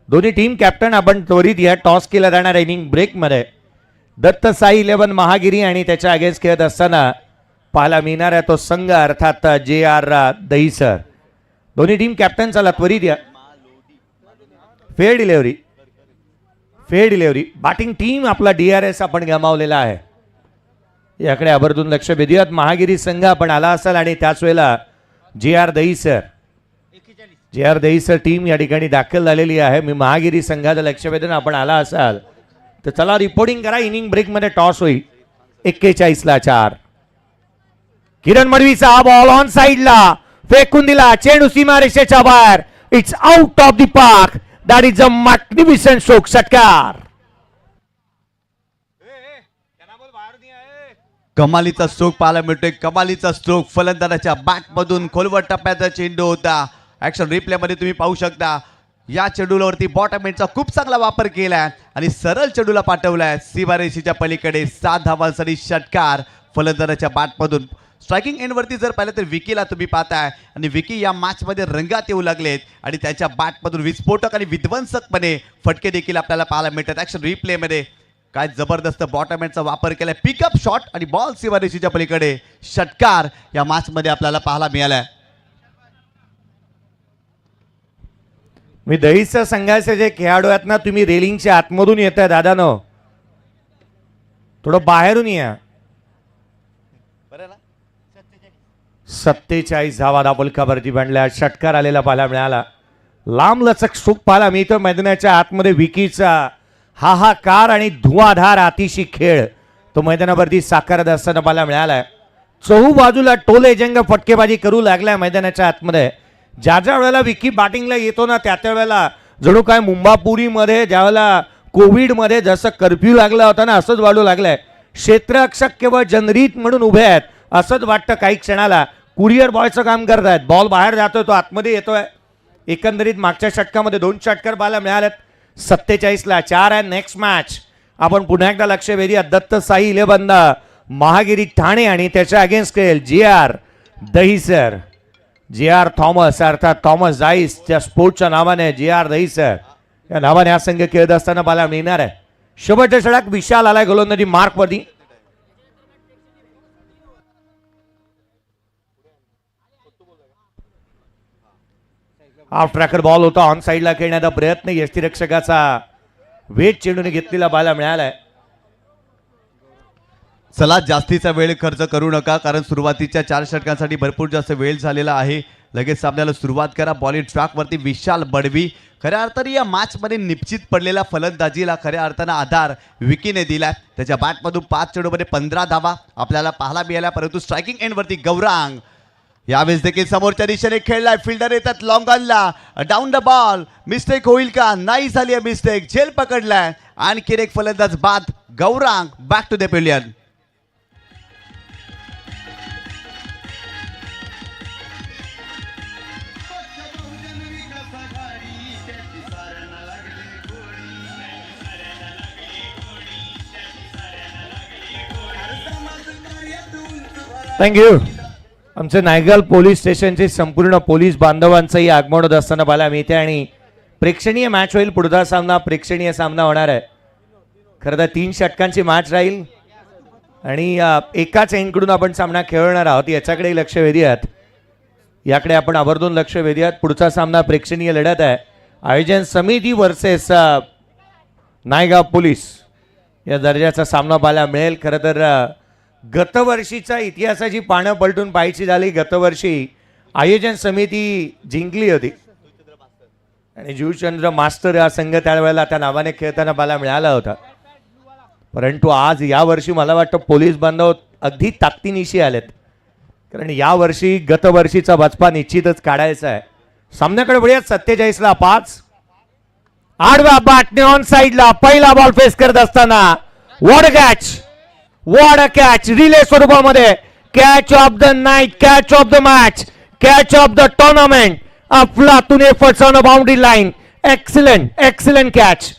दोन्ही टीम कॅप्टन आपण त्वरित या टॉस केला जाणार इनिंग ब्रेकमध्ये. दत्त साई 11 महागिरी आणि त्याच्या अगेन्स्ट खेळत असताना पाहायला मिळणारा तो संघ अर्थात JR दहीसर. दोन्ही टीम कॅप्टन चला त्वरित या. फेअर डिलेव्हरी बॅटिंग टीम आपला DRS आपण गमावलेला आहे. याकडे आवर्जून लक्ष वेधूयात. महागिरी संघ आपण आला असाल आणि त्याच वेळेला JR दहीसर टीम या ठिकाणी दाखल झालेली आहे. मी महागिरी संघाचं लक्ष वेधून आपण आला असाल तर चला रिपोर्टिंग करा. इनिंग ब्रेकमध्ये टॉस होईल. 41ला 4. किरण मडवीचा हा बॉल ऑन साइडला फेकून दिला. चेंडू सीमारेषेच्या बाहेर. It's out of the park. That is a magnificent stroke. षटकार. कमालीचा स्ट्रोक पाहायला मिळतोय. कमालीचा स्ट्रोक फलंदाजाच्या बॅटमधून खोलवर टप्प्याचा चेंडू होता. ॲक्शन रिप्लेमध्ये तुम्ही पाहू शकता या चेंडूवरती बॉटम एंडचा खूप चांगला वापर केलाय आणि सरळ चेंडूला पाठवलाय सीमारेषेच्या पलीकडे. 7 धावांसाठी षटकार फलंदाजाच्या बॅटमधून. स्ट्रायकिंग एंडवरती जर पाहिलं तर विकीला तुम्ही पाहताय आणि विकी या मॅचमध्ये रंगात येऊ लागलेत आणि त्याच्या बॅटमधून विस्फोटक आणि विध्वंसकपणे फटके देखील आपल्याला पाहायला मिळतात. ॲक्शन रिप्लेमध्ये काय जबरदस्त बॉटम एंडचा वापर केलाय. पिकअप शॉट आणि बॉल सीमारेषेच्या पलीकडे. षटकार या मॅचमध्ये आपल्याला पाहायला मिळालाय. मी दहीसर संघाचे जे खेळाडू आहेत ना तुम्ही रेलिंगच्या आतमधून येत आहे दादानो. थोडं बाहेरून या. 47 धावा दाबोलकावरती बनल्या. षटकार आलेला पाहायला मिळाला. लांब लचक स्ट्रोक पाहायला मिळतो. मैदानाच्या आतमध्ये विकीचा हाहाकार आणि धुवाधार अतिशी खेळ तो मैदानावरती साकारत असताना पाहायला मिळाला. बाजूला टोले जंग फटकेबाजी करू लागलाय मैदानाच्या आतमध्ये. ज्या ज्या वेळेला विकी बॅटिंगला येतो ना त्या वेळेला जणू काय मुंबापुरीमध्ये ज्यावेळेला कोविडमध्ये जसं कर्फ्यू लागला होता ना असंच वाढू लागलंय. क्षेत्ररक्षक केवळ जनरीत म्हणून उभे आहेत असंच वाटतं काही क्षणाला. कुरिअर बॉयचं काम करत आहेत. बॉल बाहेर जातोय तो आतमध्ये येतोय. एकंदरीत मागच्या षटकामध्ये 2 षटकार पाहायला मिळालेत. 47ला 4 आहे नेक्स्ट मॅच. आपण पुन्हा एकदा लक्ष वेधूयात. दत्त साई 11 महागिरी ठाणे आणि त्याच्या अगेन्स्ट खेळेल JR दहिसर. JR थॉमस अर्थात थॉमस जाईस त्या स्पोर्टच्या नावाने JR दहिसर या नावाने हा संघ खेळत असताना पाहायला मिळणार आहे. शेवटच्या षटक विशाल आलाय गोलंदाजी मार्कवरती. हाफ ट्रॅकर बॉल होता ऑन साईडला खेळण्याचा प्रयत्न यष्टीरक्षकाचा वेट चेंडूने घेतलेला पाहायला मिळालाय. चला जास्तीचा वेळ खर्च करू नका कारण सुरुवातीच्या 4 षटकांसाठी भरपूर जास्त वेळ झालेला आहे. लगेच सामन्याला सुरुवात करा. बॉलिंग ट्रॅकवरती विशाल बडवी. खऱ्या अर्थाने या मॅचमध्ये निश्चित पडलेला फलंदाजीला खऱ्या अर्थानं आधार विकीने दिलाय. त्याच्या बॅटमधून 5 चेंडूमध्ये 15 धावा आपल्याला पाहायला मिळाल्या. परंतु स्ट्रायकिंग एंडवरती गौरांग यावेळेस देखील समोरच्या दिशेने खेळलाय. फिल्डर येतात लॉंग ऑनला. Down the ball. मिस्टेक होईल का? नाही झाली आहे मिस्टेक. झेल पकडलाय. आणखी एक फलंदाज बाद. Gaurang back to the pavilion. Thank you. आमचे नायगाव पोलीस स्टेशनचे संपूर्ण पोलीस बांधवांचंही आगमन होत असताना पाहायला मिळते आणि प्रेक्षणीय मॅच होईल. पुढचा सामना प्रेक्षणीय सामना होणार आहे. खरं तर 3 षटकांची मॅच राहील आणि एकाच एंडकडून आपण सामना खेळणार आहोत. याच्याकडेही लक्ष वेधूयात. याकडे आपण आवर्जून लक्ष वेधूयात. पुढचा सामना प्रेक्षणीय लढत आहे. आयोजन समिती वर्सेस नायगाव पोलीस या दर्जाचा सामना पाहायला मिळेल. खरं तर गतवर्षीचा इतिहासाची पानं पलटून पाहायची झाली. गतवर्षी आयोजन समिती जिंकली होती आणि जीवचंद्र मास्टर हा संघ त्यावेळेला त्या नावाने खेळताना पाहायला मिळाला होता. परंतु आज यावर्षी मला वाटतं पोलीस बांधव अगदी ताकदीनिशी आलेत कारण यावर्षी गतवर्षीचा वचपा निश्चितच काढायचा आहे. सामन्याकडे वळूयात. 47ला 5 आडव्या बॅटने ऑन साईडला पहिला बॉल फेस करत असताना what catch. What a catch! Relay स्वरूपामध्ये catch of the night, catch of the match, catch of the tournament. अफलातून efforts on a boundary line. Excellent excellent catch.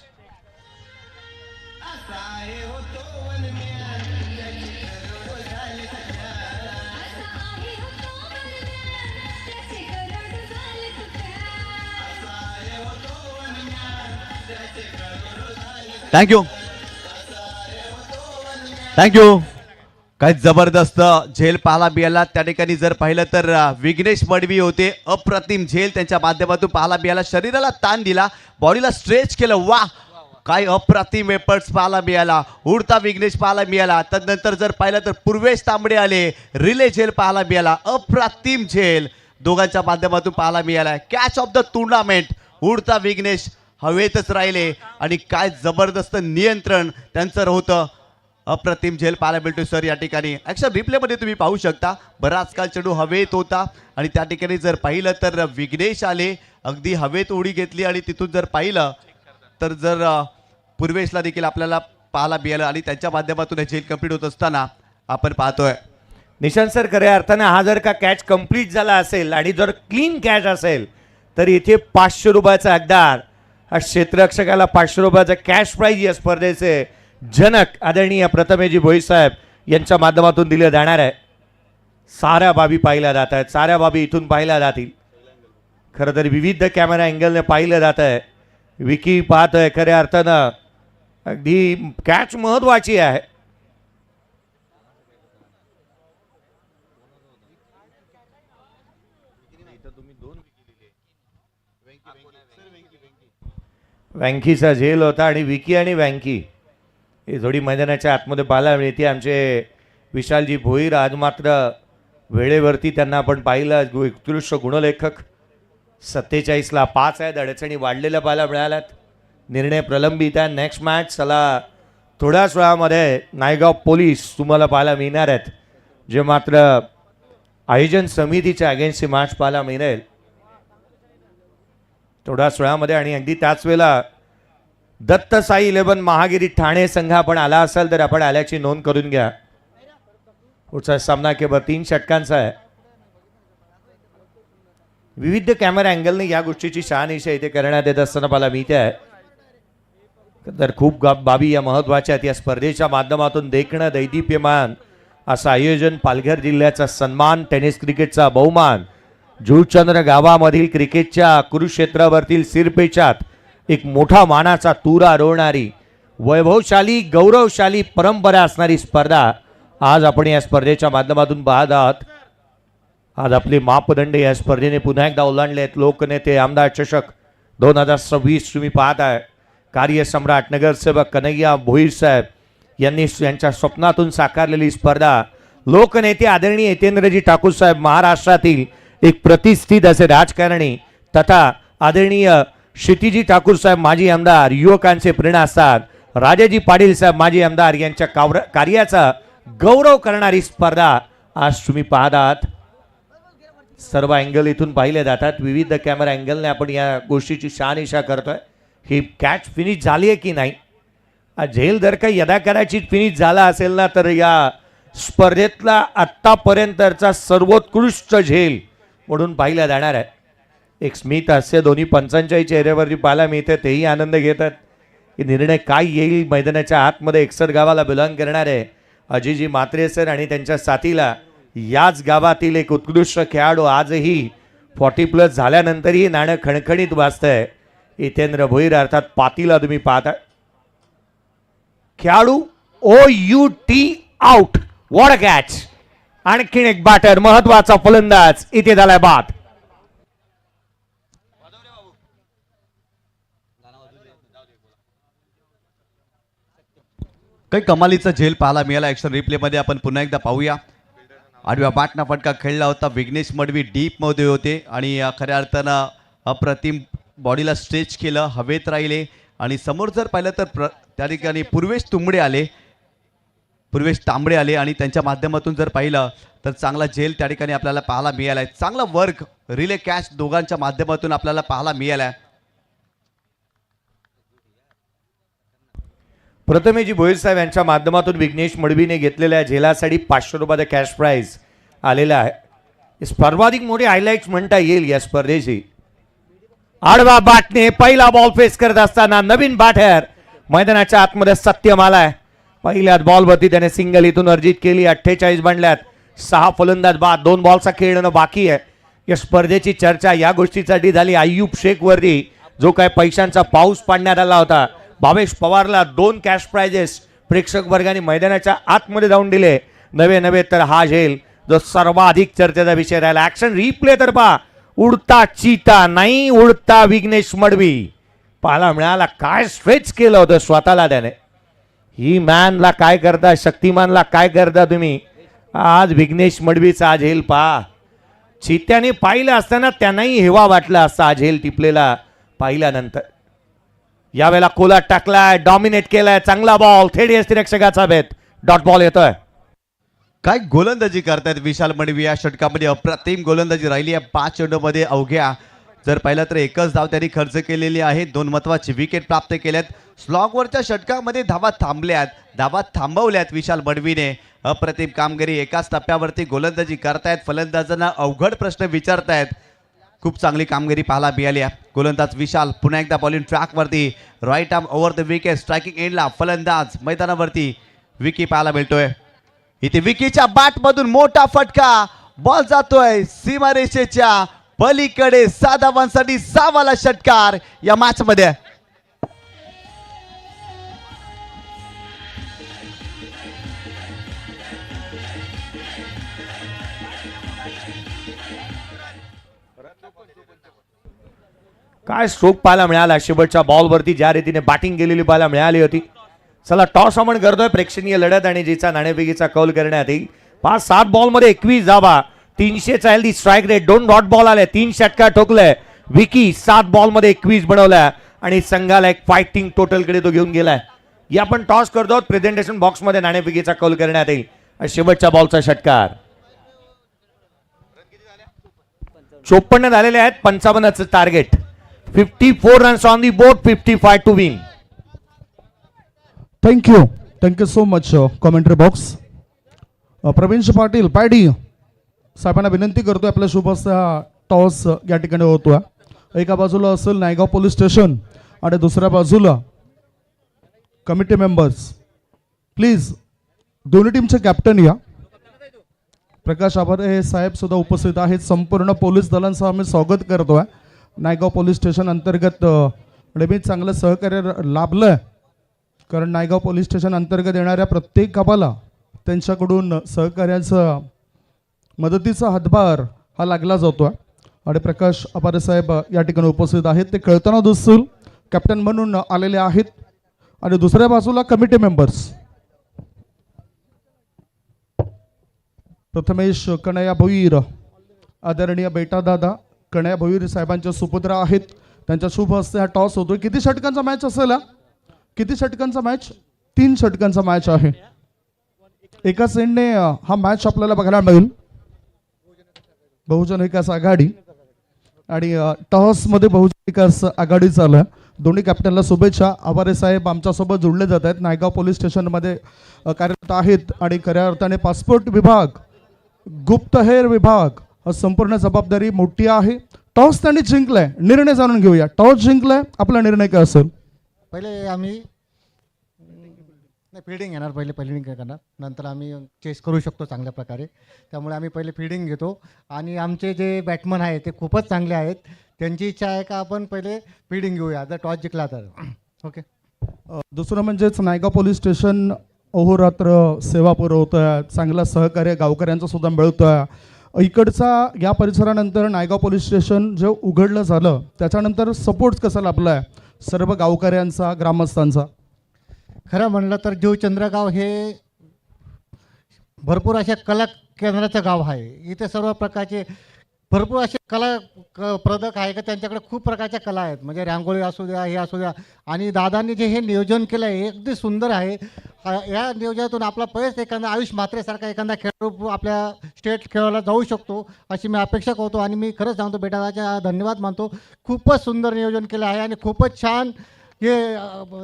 Thank you. Thank you. काय जबरदस्त झेल पाहायला मिळाला. त्या ठिकाणी जर पाहिलं तर विघ्नेश मडवी होते. अप्रतिम झेल त्यांच्या माध्यमातून पाहायला मिळाला. शरीराला ताण दिला, बॉडीला स्ट्रेच केलं. वा काय अप्रतिम एफर्ट्स पाहायला मिळाला. उडता विघ्नेश पाहायला मिळाला. तदनंतर जर पाहिलं तर पूर्वेश तांबडे आले. रिले झेल पाहायला मिळाला. अप्रतिम झेल दोघांच्या माध्यमातून पाहायला मिळाला. Catch of the tournament. उडता विघ्नेश हवेतच राहिले आणि काय जबरदस्त नियंत्रण त्यांचं होतं. अप्रतिम झेल पाहायला मिळतो सर या ठिकाणी. ॲक्शन रिप्लेमध्ये तुम्ही पाहू शकता. बराच काळ चेंडू हवेत होता आणि त्या ठिकाणी जर पाहिलं तर विघ्नेश आले, अगदी हवेत उडी घेतली आणि तिथून जर पाहिलं तर जर पूर्वेशला देखील आपल्याला पाहायला मिळालं आणि त्यांच्या माध्यमातून हे झेल कंप्लीट होत असताना आपण पाहतोय. निशांत सर खऱ्या अर्थाने हा जर का कॅच कंप्लीट झाला असेल आणि जर क्लीन कॅच असेल तर इथे 500 रुपयाचा हकदार हा क्षेत्ररक्षकाला 500 रुपयाचा कॅश प्राईज या स्पर्धेचे जनक आदरणीय प्रथमेजी भोई साहेब यांच्या माध्यमातून दिले जाणार आहे. साऱ्या बाबी पाहिल्या जात आहेत. साऱ्या बाबी इथून पाहिल्या जातील. खरं तर विविध कॅमेरा अँगलने पाहिलं जात आहे. विकी पाहतोय खऱ्या अर्थानं अगदी कॅच महत्वाची आहे. वँकीचा झेल होता आणि विकी आणि वँकी ही जोडी मैदानाच्या आतमध्ये पाहायला मिळते. आमचे विशालजी भोईर आज मात्र वेळेवरती त्यांना आपण पाहिलं. उत्कृष्ट गुणलेखक. 47ला 5 आहेत. अडचणी वाढलेल्या पाहायला मिळाल्यात. निर्णय प्रलंबित आहे. नेक्स्ट मॅच चला थोड्याच वेळामध्ये नायगाव पोलीस तुम्हाला पाहायला मिळणार आहेत. जे मात्र आयोजन समितीच्या अगेन्स्ट मॅच पाहायला मिळेल थोड्याच वेळामध्ये. आणि अगदी त्याच वेळेला दत्त साई 11 महागिरी ठाणे संघ आपण आला असाल तर आपण आल्याची नोंद करून घ्या. पुढचा सामना केवळ 3 षटकांचा आहे. विविध कॅमेरा अँगलने या गोष्टीची शहानिशा इथे करण्यात येत असताना मला मिळते आहे. तर खूप बाबी या महत्वाच्या आहेत. या स्पर्धेच्या माध्यमातून देखणं दैदिप्यमान असं आयोजन, पालघर जिल्ह्याचा सन्मान, टेनिस क्रिकेटचा बहुमान, जुळचंद्र गावामधील क्रिकेटच्या कुरुक्षेत्रावरतील सिरपेचात एक मोठा मानाचा तुरा रोवणारी, वैभवशाली गौरवशाली परंपरा असणारी स्पर्धा आज आपण या स्पर्धेच्या माध्यमातून पाहत आहात. आज आपले मापदंड या स्पर्धेने पुन्हा एकदा ओलांडले आहेत. लोकनेते आमदार चषक 2026 तुम्ही पाहत आहे. कार्यसम्राट नगरसेवक कन्हैया भोईर साहेब यांनी यांच्या स्वप्नातून साकारलेली स्पर्धा. लोकनेते आदरणीय हितेंद्रजी ठाकूर साहेब, महाराष्ट्रातील एक प्रतिष्ठित असे राजकारणी, तथा आदरणीय क्षितिजी ठाकूर साहेब माजी आमदार, युवकांचे प्रेरणास्थान राजाजी पाटील साहेब माजी आमदार यांच्या कार्याचा गौरव करणारी स्पर्धा आज तुम्ही पाहत आहात. सर्व अँगल इथून पाहिले जातात. विविध कॅमेरा अँगलने आपण या गोष्टीची शहानिशा करतोय. ही कॅच फिनिश झाली आहे की नाही, झेल जर काही यदाकदाचित फिनिश झाला असेल ना तर या स्पर्धेतला आत्तापर्यंतचा सर्वोत्कृष्ट झेल म्हणून पाहिला जाणार आहे. एक स्मित हास्य दोन्ही पंचांच्याही चेहऱ्यावरती पाहायला मिळते. तेही आनंद घेतात की निर्णय काय येईल. मैदानाच्या आतमध्ये एकसर गावाला बिलॉंग करणारे अजिजी म्हात्रे सर आणि त्यांच्या साथीला याच गावातील एक उत्कृष्ट खेळाडू आजही 40+ झाल्यानंतरही नाणं खणखणीत वाजतंय. हितेंद्र भोईर अर्थात पातीला तुम्ही पाहता. खेळाडू OUT out. What a catch. आणखीन एक बॅटर, महत्वाचा फलंदाज इथे झालाय बाद. काही कमालीचा झेल पाहायला मिळाला. ॲक्शन रिप्लेमध्ये आपण पुन्हा एकदा पाहूया. आडव्या बाटना फटका खेळला होता. विघ्नेश मडवी डीपमध्ये होते आणि खऱ्या अर्थानं अप्रतिम बॉडीला स्ट्रेच केलं, हवेत राहिले. आणि समोर जर पाहिलं तर त्या ठिकाणी पूर्वेश तांबडे आले आणि त्यांच्या माध्यमातून जर पाहिलं तर चांगला झेल त्या ठिकाणी आपल्याला पाहायला मिळाला आहे. चांगला वर्क, रिले कॅच दोघांच्या माध्यमातून आपल्याला पाहायला मिळाला आहे. प्रथमेजी भोईर साहेब यांच्या माध्यमातून विघ्नेश मडवीने घेतलेल्या झेलासाठी 500 रुपयाचा कॅश प्राइज आलेला आहे. सर्वाधिक मोठे हायलाइट्स म्हणता येईल या स्पर्धेची. आडवा बाटने पहिला बॉल फेस करत असताना नवीन बॅटर मैदानाच्या आतमध्ये सत्यम आलाय. पहिल्याच बॉलवरती त्याने सिंगल इथून अर्जित केली. 48 बनल्यात. 6 फलंदाज बाद. 2 बॉलचा खेळणं बाकी आहे. या स्पर्धेची चर्चा या गोष्टीसाठी झाली, अय्यूब शेख वरती जो काय पैशांचा पाऊस पाडण्यात आला होता. भावेश पवारला 2 कॅश प्राइजेस प्रेक्षक वर्गाने मैदानाच्या आतमध्ये जाऊन दिले. नवे तर हा झेल जो सर्वाधिक चर्चेचा विषय राहिला. ऍक्शन रिप्ले तर पहा. उडता चीता नाही, उडता विघ्नेश मडवी पाहायला मिळाला. काय स्ट्रेच केलं होतं स्वतःला त्याने. ही मॅनला काय करता, शक्तिमानला काय करता तुम्ही. आज विघ्नेश मडवीचा झेल पहा. चित्याने पाहिलं असताना त्यांनाही हेवा वाटला असता झेल टिपलेला पाहिल्यानंतर. यावेळेला कोला टाकलाय, डॉमिनेट केलाय. चांगला बॉल, थेट यष्टिरक्षकाचा भेद. डॉट बॉल येतोय. काय गोलंदाजी करतायत विशाल मडवी. या षटकामध्ये अप्रतिम गोलंदाजी राहिली आहे. 5 चेंडूमध्ये अवघ्या जर पाहिलं तर 1च धाव त्यांनी खर्च केलेली आहे. 2 महत्वाची विकेट प्राप्त केल्यात. स्लॉगवरच्या षटकामध्ये धावा थांबवल्यात विशाल मडवीने. अप्रतिम कामगिरी. एकाच टप्प्यावरती गोलंदाजी करतायत. फलंदाजांना अवघड प्रश्न विचारतायत. खूप चांगली कामगिरी पाहायला मिळाली आहे. गोलंदाज विशाल पुन्हा एकदा बॉलिंग ट्रॅकवरती. Right arm over the wicket. Striking एंडला फलंदाज मैदानावरती विकी पाहायला मिळतोय. इथे विकीच्या बॅटमधून मोठा फटका. बॉल जातोय सीमारेषेच्या पलीकडे. 6 धावांसाठी 6वाला षटकार या मॅच मध्ये. काय स्ट्रोक पाहायला मिळाला. शेवटच्या बॉलवरती ज्या रीतीने बॅटिंग केलेली पाहायला मिळाली होती. चला टॉस आपण करतोय. प्रेक्षणीय लढत आणि जिचा नाणेफेकीचा कौल करण्यात येईल. 5-7 बॉलमध्ये 21 धावा, 300चा healthy strike rate. 2 dot ball आले, 3 षटकार ठोकले. विकी 7 बॉलमध्ये 21 बनवल्या आणि संघाला एक फायटिंग टोटलकडे तो घेऊन गेलाय. या आपण टॉस करतो. प्रेझेंटेशन बॉक्समध्ये नाणेफेकीचा कौल करण्यात येईल. आणि शेवटच्या बॉलचा षटकार. 54 झालेले आहेत, 55चं target. 54 runs on the board, 55 to win. Thank you so much commentary box. प्रवीणजी पाटील पॅडी साहेबांना विनंती करतोय, आपल्या शुभ टॉस या ठिकाणी होतोय. एका बाजूला असेल नायगाव पोलीस स्टेशन आणि दुसऱ्या बाजूला कमिटी मेंबर्स. प्लीज दोन्ही टीमचे कॅप्टन या. प्रकाश आभारे साहेब सुद्धा उपस्थित आहेत. संपूर्ण पोलीस दलांसह आम्ही स्वागत करतोय. नायगाव पोलीस स्टेशन अंतर्गत नेहमीच चांगलं सहकार्य लाभलं, कारण नायगाव पोलीस स्टेशन अंतर्गत येणाऱ्या प्रत्येक गावाला त्यांच्याकडून सहकार्याचा मदतीचा हातभार हा लागला जातो. आणि प्रकाश आभारे साहेब या ठिकाणी उपस्थित आहेत, ते कळताना दिसतील, कॅप्टन म्हणून आलेले आहेत. आणि दुसऱ्या बाजूला कमिटी मेंबर्स प्रथमेश कन्हैया भोईर, आदरणीय बेटादादा कन्हैया भोईर साहेबांचे सुपुत्र आहेत. त्यांच्या शुभ हस्ते हा टॉस होतोय. किती षटकांचा मॅच असेल? किती षटकांचा मॅच? 3 षटकांचा मॅच आहे. एकाच एंडने हा मॅच आपल्याला बघायला मिळेल. बहुजन विकास आघाडी आणि टॉस मध्ये बहुजन विकास आघाडी चालू आहे. दोन्ही कॅप्टनला शुभेच्छा. आभारे साहेब आमच्यासोबत जोडले जात आहेत, नायगाव पोलीस स्टेशनमध्ये कार्यरत आहेत. आणि खऱ्या अर्थाने पासपोर्ट विभाग, गुप्तहेर विभाग, संपूर्ण जबाबदारी मोठी आहे. टॉस त्यांनी जिंकलाय, निर्णय जाणून घेऊया. टॉस जिंकलाय, आपला निर्णय काय असेल? पहिले आम्ही फिल्डिंग घेणार, पहिले फिल्डिंग करणार, नंतर आम्ही चेस करू शकतो चांगल्या प्रकारे. त्यामुळे आम्ही पहिले फिल्डिंग घेतो. आणि आमचे जे बॅट्समन आहेत ते खूपच चांगले आहेत. त्यांची इच्छा आहे का आपण पहिले फिल्डिंग घेऊया, जर टॉस जिंकला तर. ओके. दुसरं म्हणजेच नायगाव पोलीस स्टेशन अहोरात्र सेवा पुरवतोय, चांगलं सहकार्य गावकऱ्यांचं सुद्धा मिळतोय. इकडचा या परिसरानंतर नायगाव पोलीस स्टेशन जे उघडलं झालं त्याच्यानंतर सपोर्ट कसा लाभला आहे सर्व गावकऱ्यांचा, ग्रामस्थांचा? खरं म्हणलं तर जीवचंद्रगाव हे भरपूर अशा कला केंद्राचं गाव आहे. इथे सर्व प्रकारचे भरपूर असे प्रदक आहे का त्यांच्याकडे खूप प्रकारच्या कला आहेत. म्हणजे रांगोळी असू द्या, हे असू द्या. आणि दादांनी जे हे नियोजन केलं आहे हे अगदी सुंदर आहे. या नियोजनातून आपला पैस एखादा आयुष म्हात्रेसारखा एखादा खेळाडू आपल्या स्टेट खेळायला जाऊ शकतो अशी मी अपेक्षा करतो. आणि मी खरंच सांगतो, बेटादाचा धन्यवाद मानतो. खूपच सुंदर नियोजन केलं आहे आणि खूपच छान हे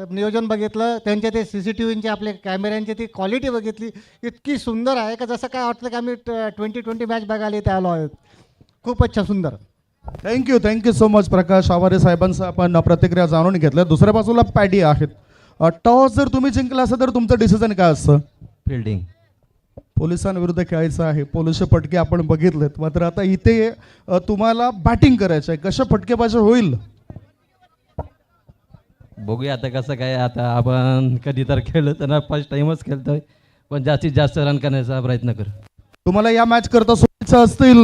नियोजन बघितलं. त्यांचे ते CCTVचे आपले कॅमेऱ्यांची ती क्वालिटी बघितली, इतकी सुंदर आहे का जसं काय वाटतं की आम्ही 2020 मॅच बघायला इथे आलो आहोत. खूपच सुंदर. थँक्यू सो मच प्रकाश आभारे साहेबांचं आपण प्रतिक्रिया जाणून घेतल्या. दुसऱ्या बाजूला पॅडी आहेत. टॉस जर तुम्ही जिंकला असेल तर तुमचं डिसिजन काय असतं? फिल्डिंग. पोलिसांविरुद्ध खेळायचं आहे, पोलीसचे फटके आपण बघितलेत, मात्र आता इथे तुम्हाला बॅटिंग करायचं आहे. कशा फटकेबाजी होईल बघूया आता कसं काय. आता आपण कधी तर खेळलो तर फर्स्ट टाइमच खेळतोय, पण जास्तीत जास्त रन करण्याचा प्रयत्न करू. तुम्हाला या मॅच करता शुभेच्छा असतील.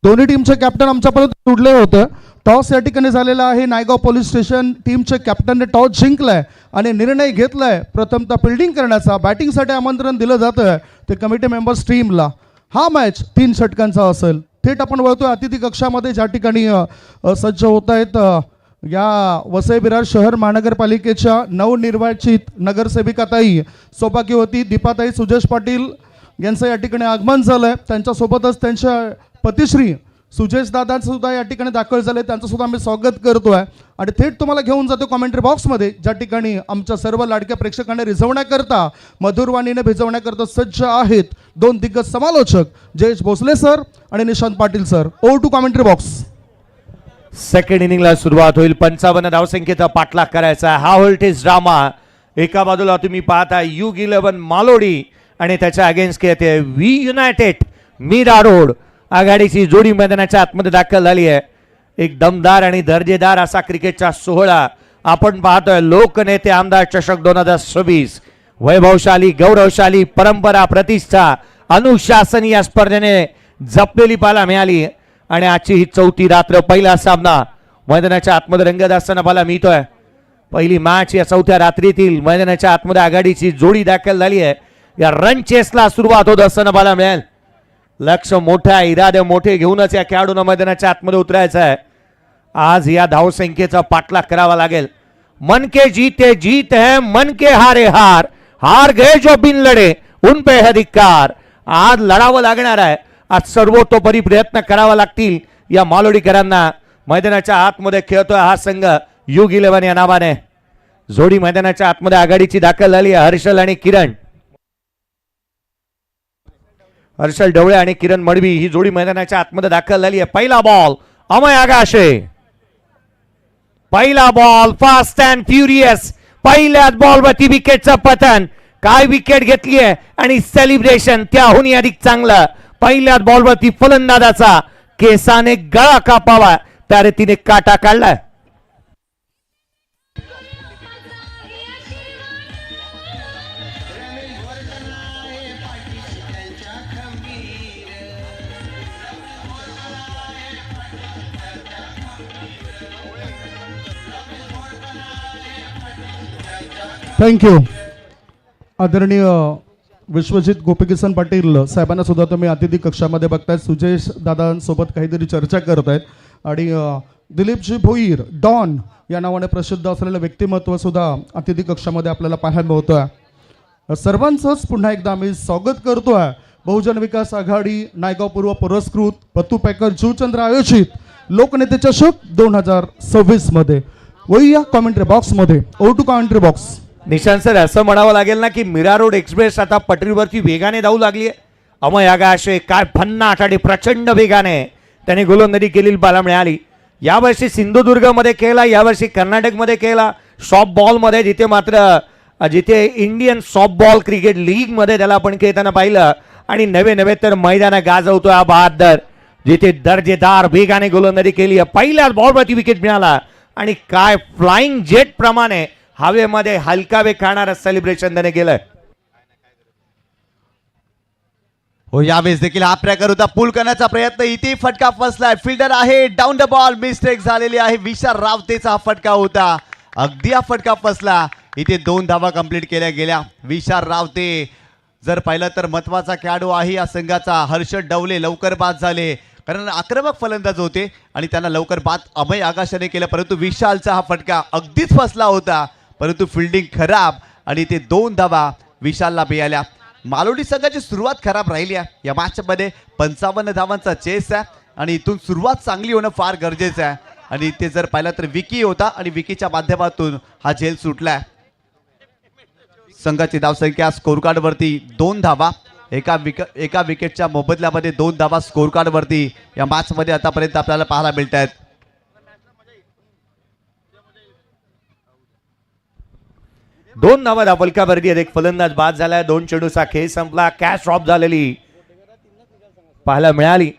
दोन्ही टीमचे कॅप्टन आमच्यापर्यंत जोडले होते. टॉस या ठिकाणी झालेला आहे. नायगाव पोलीस स्टेशन टीमचे कॅप्टनने टॉस जिंकलाय आणि निर्णय घेतलाय प्रथमतः फिल्डिंग करण्याचा. बॅटिंगसाठी आमंत्रण दिलं जातं ते कमिटी मेंबर्स टीमला. हा मॅच 3 षटकांचा असेल. थेट आपण वळतोय अतिथी कक्षामध्ये, ज्या ठिकाणी सज्ज होत आहेत या वसई विरार शहर महानगरपालिकेच्या नवनिर्वाचित नगरसेविकाताई सौभाग्यवती दीपाताई सुजेश पाटील यांचं या ठिकाणी आगमन झालं आहे. त्यांच्यासोबतच त्यांच्या पतिश्री सुजेश दादा सुद्धा या ठिकाणी दाखल झाले, त्यांचं सुद्धा आम्ही स्वागत करतोय. आणि थेट तुम्हाला घेऊन जातो कॉमेंट्री बॉक्समध्ये, ज्या ठिकाणी आमच्या सर्व लाडक्या प्रेक्षकांना रिझवण्याकरता, मधुरवाणीने भिजवण्याकरता सज्ज आहेत 2 दिग्गज समालोचक जयेश भोसले सर आणि Nishant Patil sir. Over to commentary box. Second इनिंगला सुरुवात होईल. 55 धावसंख्येचा पाठलाग करायचा. हा व्होल्टेज ड्रामा. एका बाजूला तुम्ही पाहता युग 11 मालोडी आणि त्याच्या अगेन्स्ट येते वी युनायटेड मीरा रोड. आघाडीची जोडी मैदानाच्या आतमध्ये दाखल झाली आहे. एक दमदार आणि दर्जेदार असा क्रिकेटचा सोहळा आपण पाहतोय. लोकनेते आमदार चषक 2026 वैभवशाली, गौरवशाली, परंपरा, प्रतिष्ठा, अनुशासन या स्पर्धेने जपलेली पाहायला मिळाली. आणि आजची ही 4थी रात्र, पहिला सामना मैदानाच्या आतमध्ये रंगत असताना पाहायला मिळतोय. पहिली मॅच या 4थ्या रात्रीतील मैदानाच्या आतमध्ये आघाडीची जोडी दाखल झाली आहे. या रन चेसला सुरुवात होत असताना पाहायला मिळेल. लक्ष मोठा, इरादे मोठे घेऊनच या खेळाडूंना मैदानाच्या आतमध्ये उतरायचं आहे. आज या धावसंख्येचा पाठलाग करावा लागेल. मन के जीते जीत है, मन के हारे हार, हार गए जो बिन लड़े उन पे है धिक्कार. आज लढावं लागणार आहे. आज सर्वतोपरी प्रयत्न करावा लागतील या मालोडीकरांना. मैदानाच्या आतमध्ये खेळतोय हा संघ युग 11 या नावाने. जोडी मैदानाच्या आतमध्ये आघाडीची दाखल झाली आहे. हर्षल आणि किरण, हर्षल ढवळे आणि किरण मडवी ही जोडी मैदानाच्या आतमध्ये दाखल झाली आहे. पहिला बॉल अमय आगाशे, पहिला बॉल फास्ट अँड फ्युरियस. पहिल्याच बॉलवरती विकेटचं पतन. काय विकेट घेतली आहे आणि सेलिब्रेशन त्याहूनही अधिक चांगलं. पहिल्याच बॉलवरती फलंदाजाचा केसाने गळा कापावा त्या रीतीने काटा काढलाय. थँक्यू. आदरणीय विश्वजित गोपीकिसन पाटील साहेबांना सुद्धा तुम्ही अतिथी कक्षामध्ये बघतायत. सुजयश दादांसोबत काहीतरी चर्चा करत आहेत आणि दिलीपजी भोईर डॉन या नावाने प्रसिद्ध असलेलं व्यक्तिमत्व सुद्धा अतिथी कक्षामध्ये आपल्याला पाहायला मिळतोय. सर्वांचंच पुन्हा एकदा आम्ही स्वागत करतोय. बहुजन विकास आघाडी नायगाव पूर्व पुरस्कृत पत्तू पॅकर जीवचंद्र आयोजित लोकनेते चषक 2026 मध्ये. वळूया कॉमेंट्री बॉक्समध्ये. ओ to commentary box. Nishant sir, असं म्हणावं लागेल ना की मीरा रोड एक्सप्रेस आता पटरीवरती वेगाने धावू लागली आहे. अमय आगाशे काय भन्नाट आणि प्रचंड वेगाने त्याने गोलंदाजी केलेली पाहायला मिळाली. यावर्षी सिंधुदुर्गमध्ये केला, यावर्षी कर्नाटकमध्ये केला सॉफ्ट बॉलमध्ये, जिथे इंडियन सॉफ्ट बॉल क्रिकेट लीगमध्ये त्याला आपण खेळताना पाहिलं. आणि नवे नवे तर मैदान गाजवतोय हा बहादर, जिथे दर्जेदार वेगाने गोलंदाजी केली आहे. पहिल्याच बॉलवरती विकेट मिळाला आणि काय फ्लाइंग जेट प्रमाणे हवेमध्ये हलका वेग खाणारं सेलिब्रेशन त्याने केलंय. हो, यावेळेस देखील हा प्रकार होता. पूल करण्याचा प्रयत्न, इथे फटका फसलाय. फिल्डर आहे डाऊन द बॉल, मिस्टेक झालेली आहे. विशाल रावतेचा हा फटका होता. अगदी हा फटका फसला. इथे 2 धावा कंप्लीट केल्या गेल्या. विशाल रावते जर पाहिलं तर महत्वाचा खेळाडू आहे या संघाचा. हर्षद डवले लवकर बाद झाले कारण आक्रमक फलंदाज होते आणि त्यांना लवकर बाद अमय आगाशाने केलं. परंतु विशालचा हा फटका अगदीच फसला होता, परंतु फिल्डिंग खराब आणि ते 2 धावा विशालला मिळाल्या. मालोडी संघाची सुरुवात खराब राहिली आहे. या मॅचमध्ये 55 धावांचा चेस आहे आणि इथून सुरुवात चांगली होणं फार गरजेचं आहे. आणि ते जर पाहिलं तर विकी होता आणि विकीच्या माध्यमातून हा झेल सुटलाय. संघाची धावसंख्या स्कोर कार्डवरती 2 धावा, एका विकेटच्या मोबदल्यामध्ये 2 धावा स्कोर कार्डवरती या मॅचमध्ये आतापर्यंत आपल्याला पाहायला मिळत आहेत. दोन धावा दापलकावरती एक फलंदाज बाद झालाय. 2 चेंडूचा खेळ संपला. कॅच ड्रॉप झालेली पाहायला मिळाली.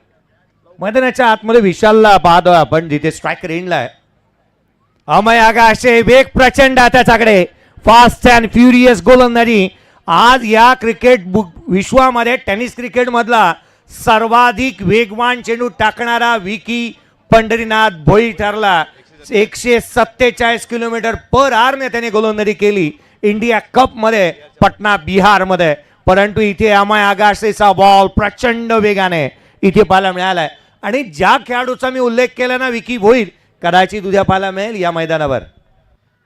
मैदानाच्या आतमध्ये विशालला पाहतोय आपण, जिथे स्ट्राईक रेंजला आहे. अमय आगाशे वेग प्रचंड त्याच्याकडे. फास्ट अँड फ्युरियस गोलंदाजी. आज या क्रिकेट विश्वामध्ये टेनिस क्रिकेट मधला सर्वाधिक वेगवान चेंडू टाकणारा विकी पंढरीनाथ भोईर ठरला. 147 किलोमीटर पर आवर ने त्याने गोलंदाजी केली इंडिया कप मध्ये पटना बिहार मध्ये. परंतु इथे अमय आगाशेचा बॉल प्रचंड वेगाने इथे पाहायला मिळालाय. आणि ज्या खेळाडूचा मी उल्लेख केला ना विकी भोईर, कदाचित उद्या पाहायला मिळेल या मैदानावर.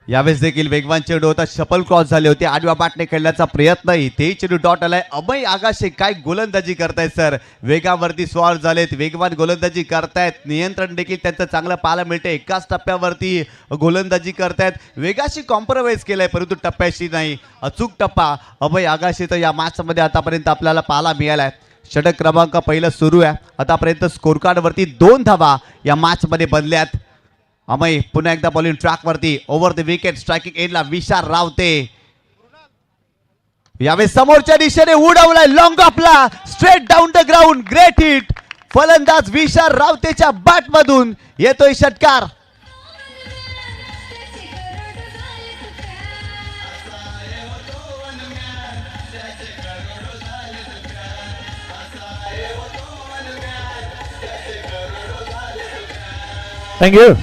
यावेळेस देखील वेगवान चेंडू होता. शपल क्रॉस झाले होते. आडव्या बॅटने खेळण्याचा प्रयत्न, इथेही चेंडू डॉट आलाय. अमय आगाशे काय गोलंदाजी करतायत सर. वेगावरती स्वार झालेत, वेगवान गोलंदाजी करतायत. नियंत्रण देखील त्यांचं चांगलं पाहायला मिळते. एकाच टप्प्यावरती गोलंदाजी करतायत. वेगाशी कॉम्प्रोमाइज केलंय परंतु टप्प्याशी नाही. अचूक टप्पा अमय आगाशेचा या मॅचमध्ये आतापर्यंत आपल्याला पाहायला मिळालाय. षटक क्रमांक पहिलं सुरू आहे. आतापर्यंत स्कोर कार्डवरती 2 धावा या मॅचमध्ये बनल्यात. अमय पुन्हा एकदा बॉलिंग ट्रॅकवरती. ओव्हर द विकेट स्ट्रायकिंग एंडला विशाल रावते. यावेळेस समोरच्या दिशेने उडवलाय लॉंग ऑफला, straight down the ground. Great hit. फलंदाज विशाल रावतेच्या बॅट मधून येतोय षटकार. थँक्यू.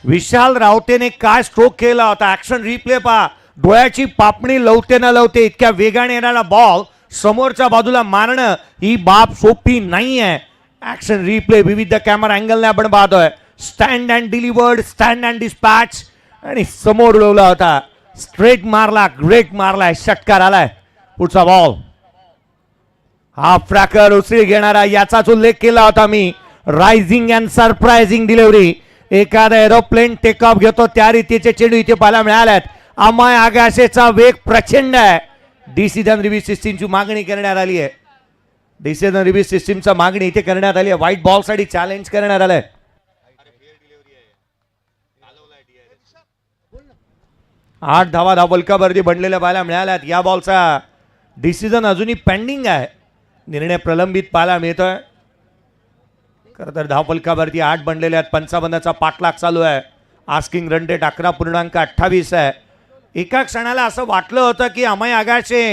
विशाल रावतेने काय स्ट्रोक केला होता. ऍक्शन रिप्ले पहा. डोळ्याची पापणी लवते न लवते इतक्या वेगाने येणारा बॉल समोरच्या बाजूला मारणं ही बाब सोपी नाही आहे. ऍक्शन रिप्ले विविध कॅमेरा अँगलने आपण पाहतोय. Stand and delivered, stand and dispatch आणि समोर उडवला होता. स्ट्रेट मारला, ग्रेट मारलाय, षटकार आलाय. पुढचा बॉल हा फ्रॅकर उसळी घेणारा याचाच उल्लेख केला होता मी. Rising and surprising delivery. एखादा एरोप्लेन टेक ऑफ घेतो त्या रीतीचे चेंडू इथे पाहायला मिळाल्यात. अमय आगाशेचा वेग प्रचंड आहे. डिसिजन रिव्ह्यू सिस्टीमची मागणी करण्यात आली आहे. डिसिजन रिव्ह्यू सिस्टीमचा मागणी इथे करण्यात आली आहे. व्हाईट बॉल साठी चॅलेंज करण्यात आलंय. 8 धावा धावलकावरती बनलेल्या पाहायला मिळाल्यात. या बॉलचा डिसिजन अजूनही पेंडिंग आहे. निर्णय प्रलंबित पाहायला मिळतोय. खरं तर धावफलकावरती 8 बनलेले आहेत. 55चा पाठलाग चालू आहे. आस्किंग रन रेट 11.28 आहे. एका क्षणाला असं वाटलं होतं की अमय आगाशे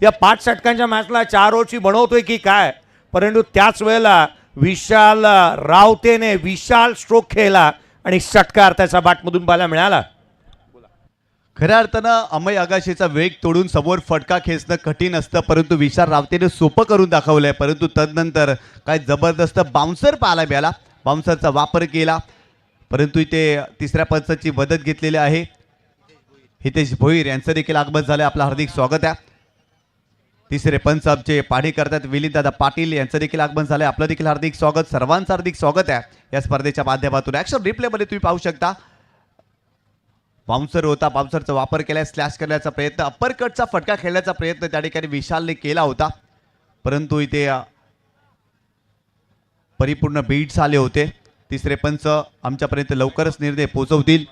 या 5 षटकांच्या मॅचला 4 ओव्हरची बनवतोय की काय, परंतु त्याच वेळेला विशाल रावतेने विशाल स्ट्रोक खेळला आणि षटकार त्याचा बॅटमधून पाहायला मिळाला. खऱ्या अर्थानं अमय आगाशेचा वेग तोडून समोर फटका खेचणं कठीण असतं, परंतु विशाल रावतेने सोपं करून दाखवलंय. परंतु तदनंतर काय जबरदस्त बाउन्सर पाहायला मिळाला. बाउन्सरचा वापर केला, परंतु इथे तिसऱ्या पंचाची मदत घेतलेली आहे. हितेश भोईर यांचं देखील आगमन झालं. आपलं हार्दिक स्वागत आहे. तिसरे पंच आमचे पाणी करतात विलिंदादा पाटील यांचं देखील आगमन झालं. आपलं देखील हार्दिक स्वागत. सर्वांचं हार्दिक स्वागत आहे या स्पर्धेच्या माध्यमातून. ॲक्शन रिप्लेमध्ये तुम्ही पाहू शकता बाउन्सर होता, बाउन्सरचा वापर केला, स्लॅश करण्याचा प्रयत्न, अप्पर कटचा फटका खेळण्याचा प्रयत्न त्या ठिकाणी विशालने केला होता, परंतु इथे परिपूर्ण बीट्स आले होते. तिसरे पंच आमच्यापर्यंत लवकरच निर्णय पोहोचवतील.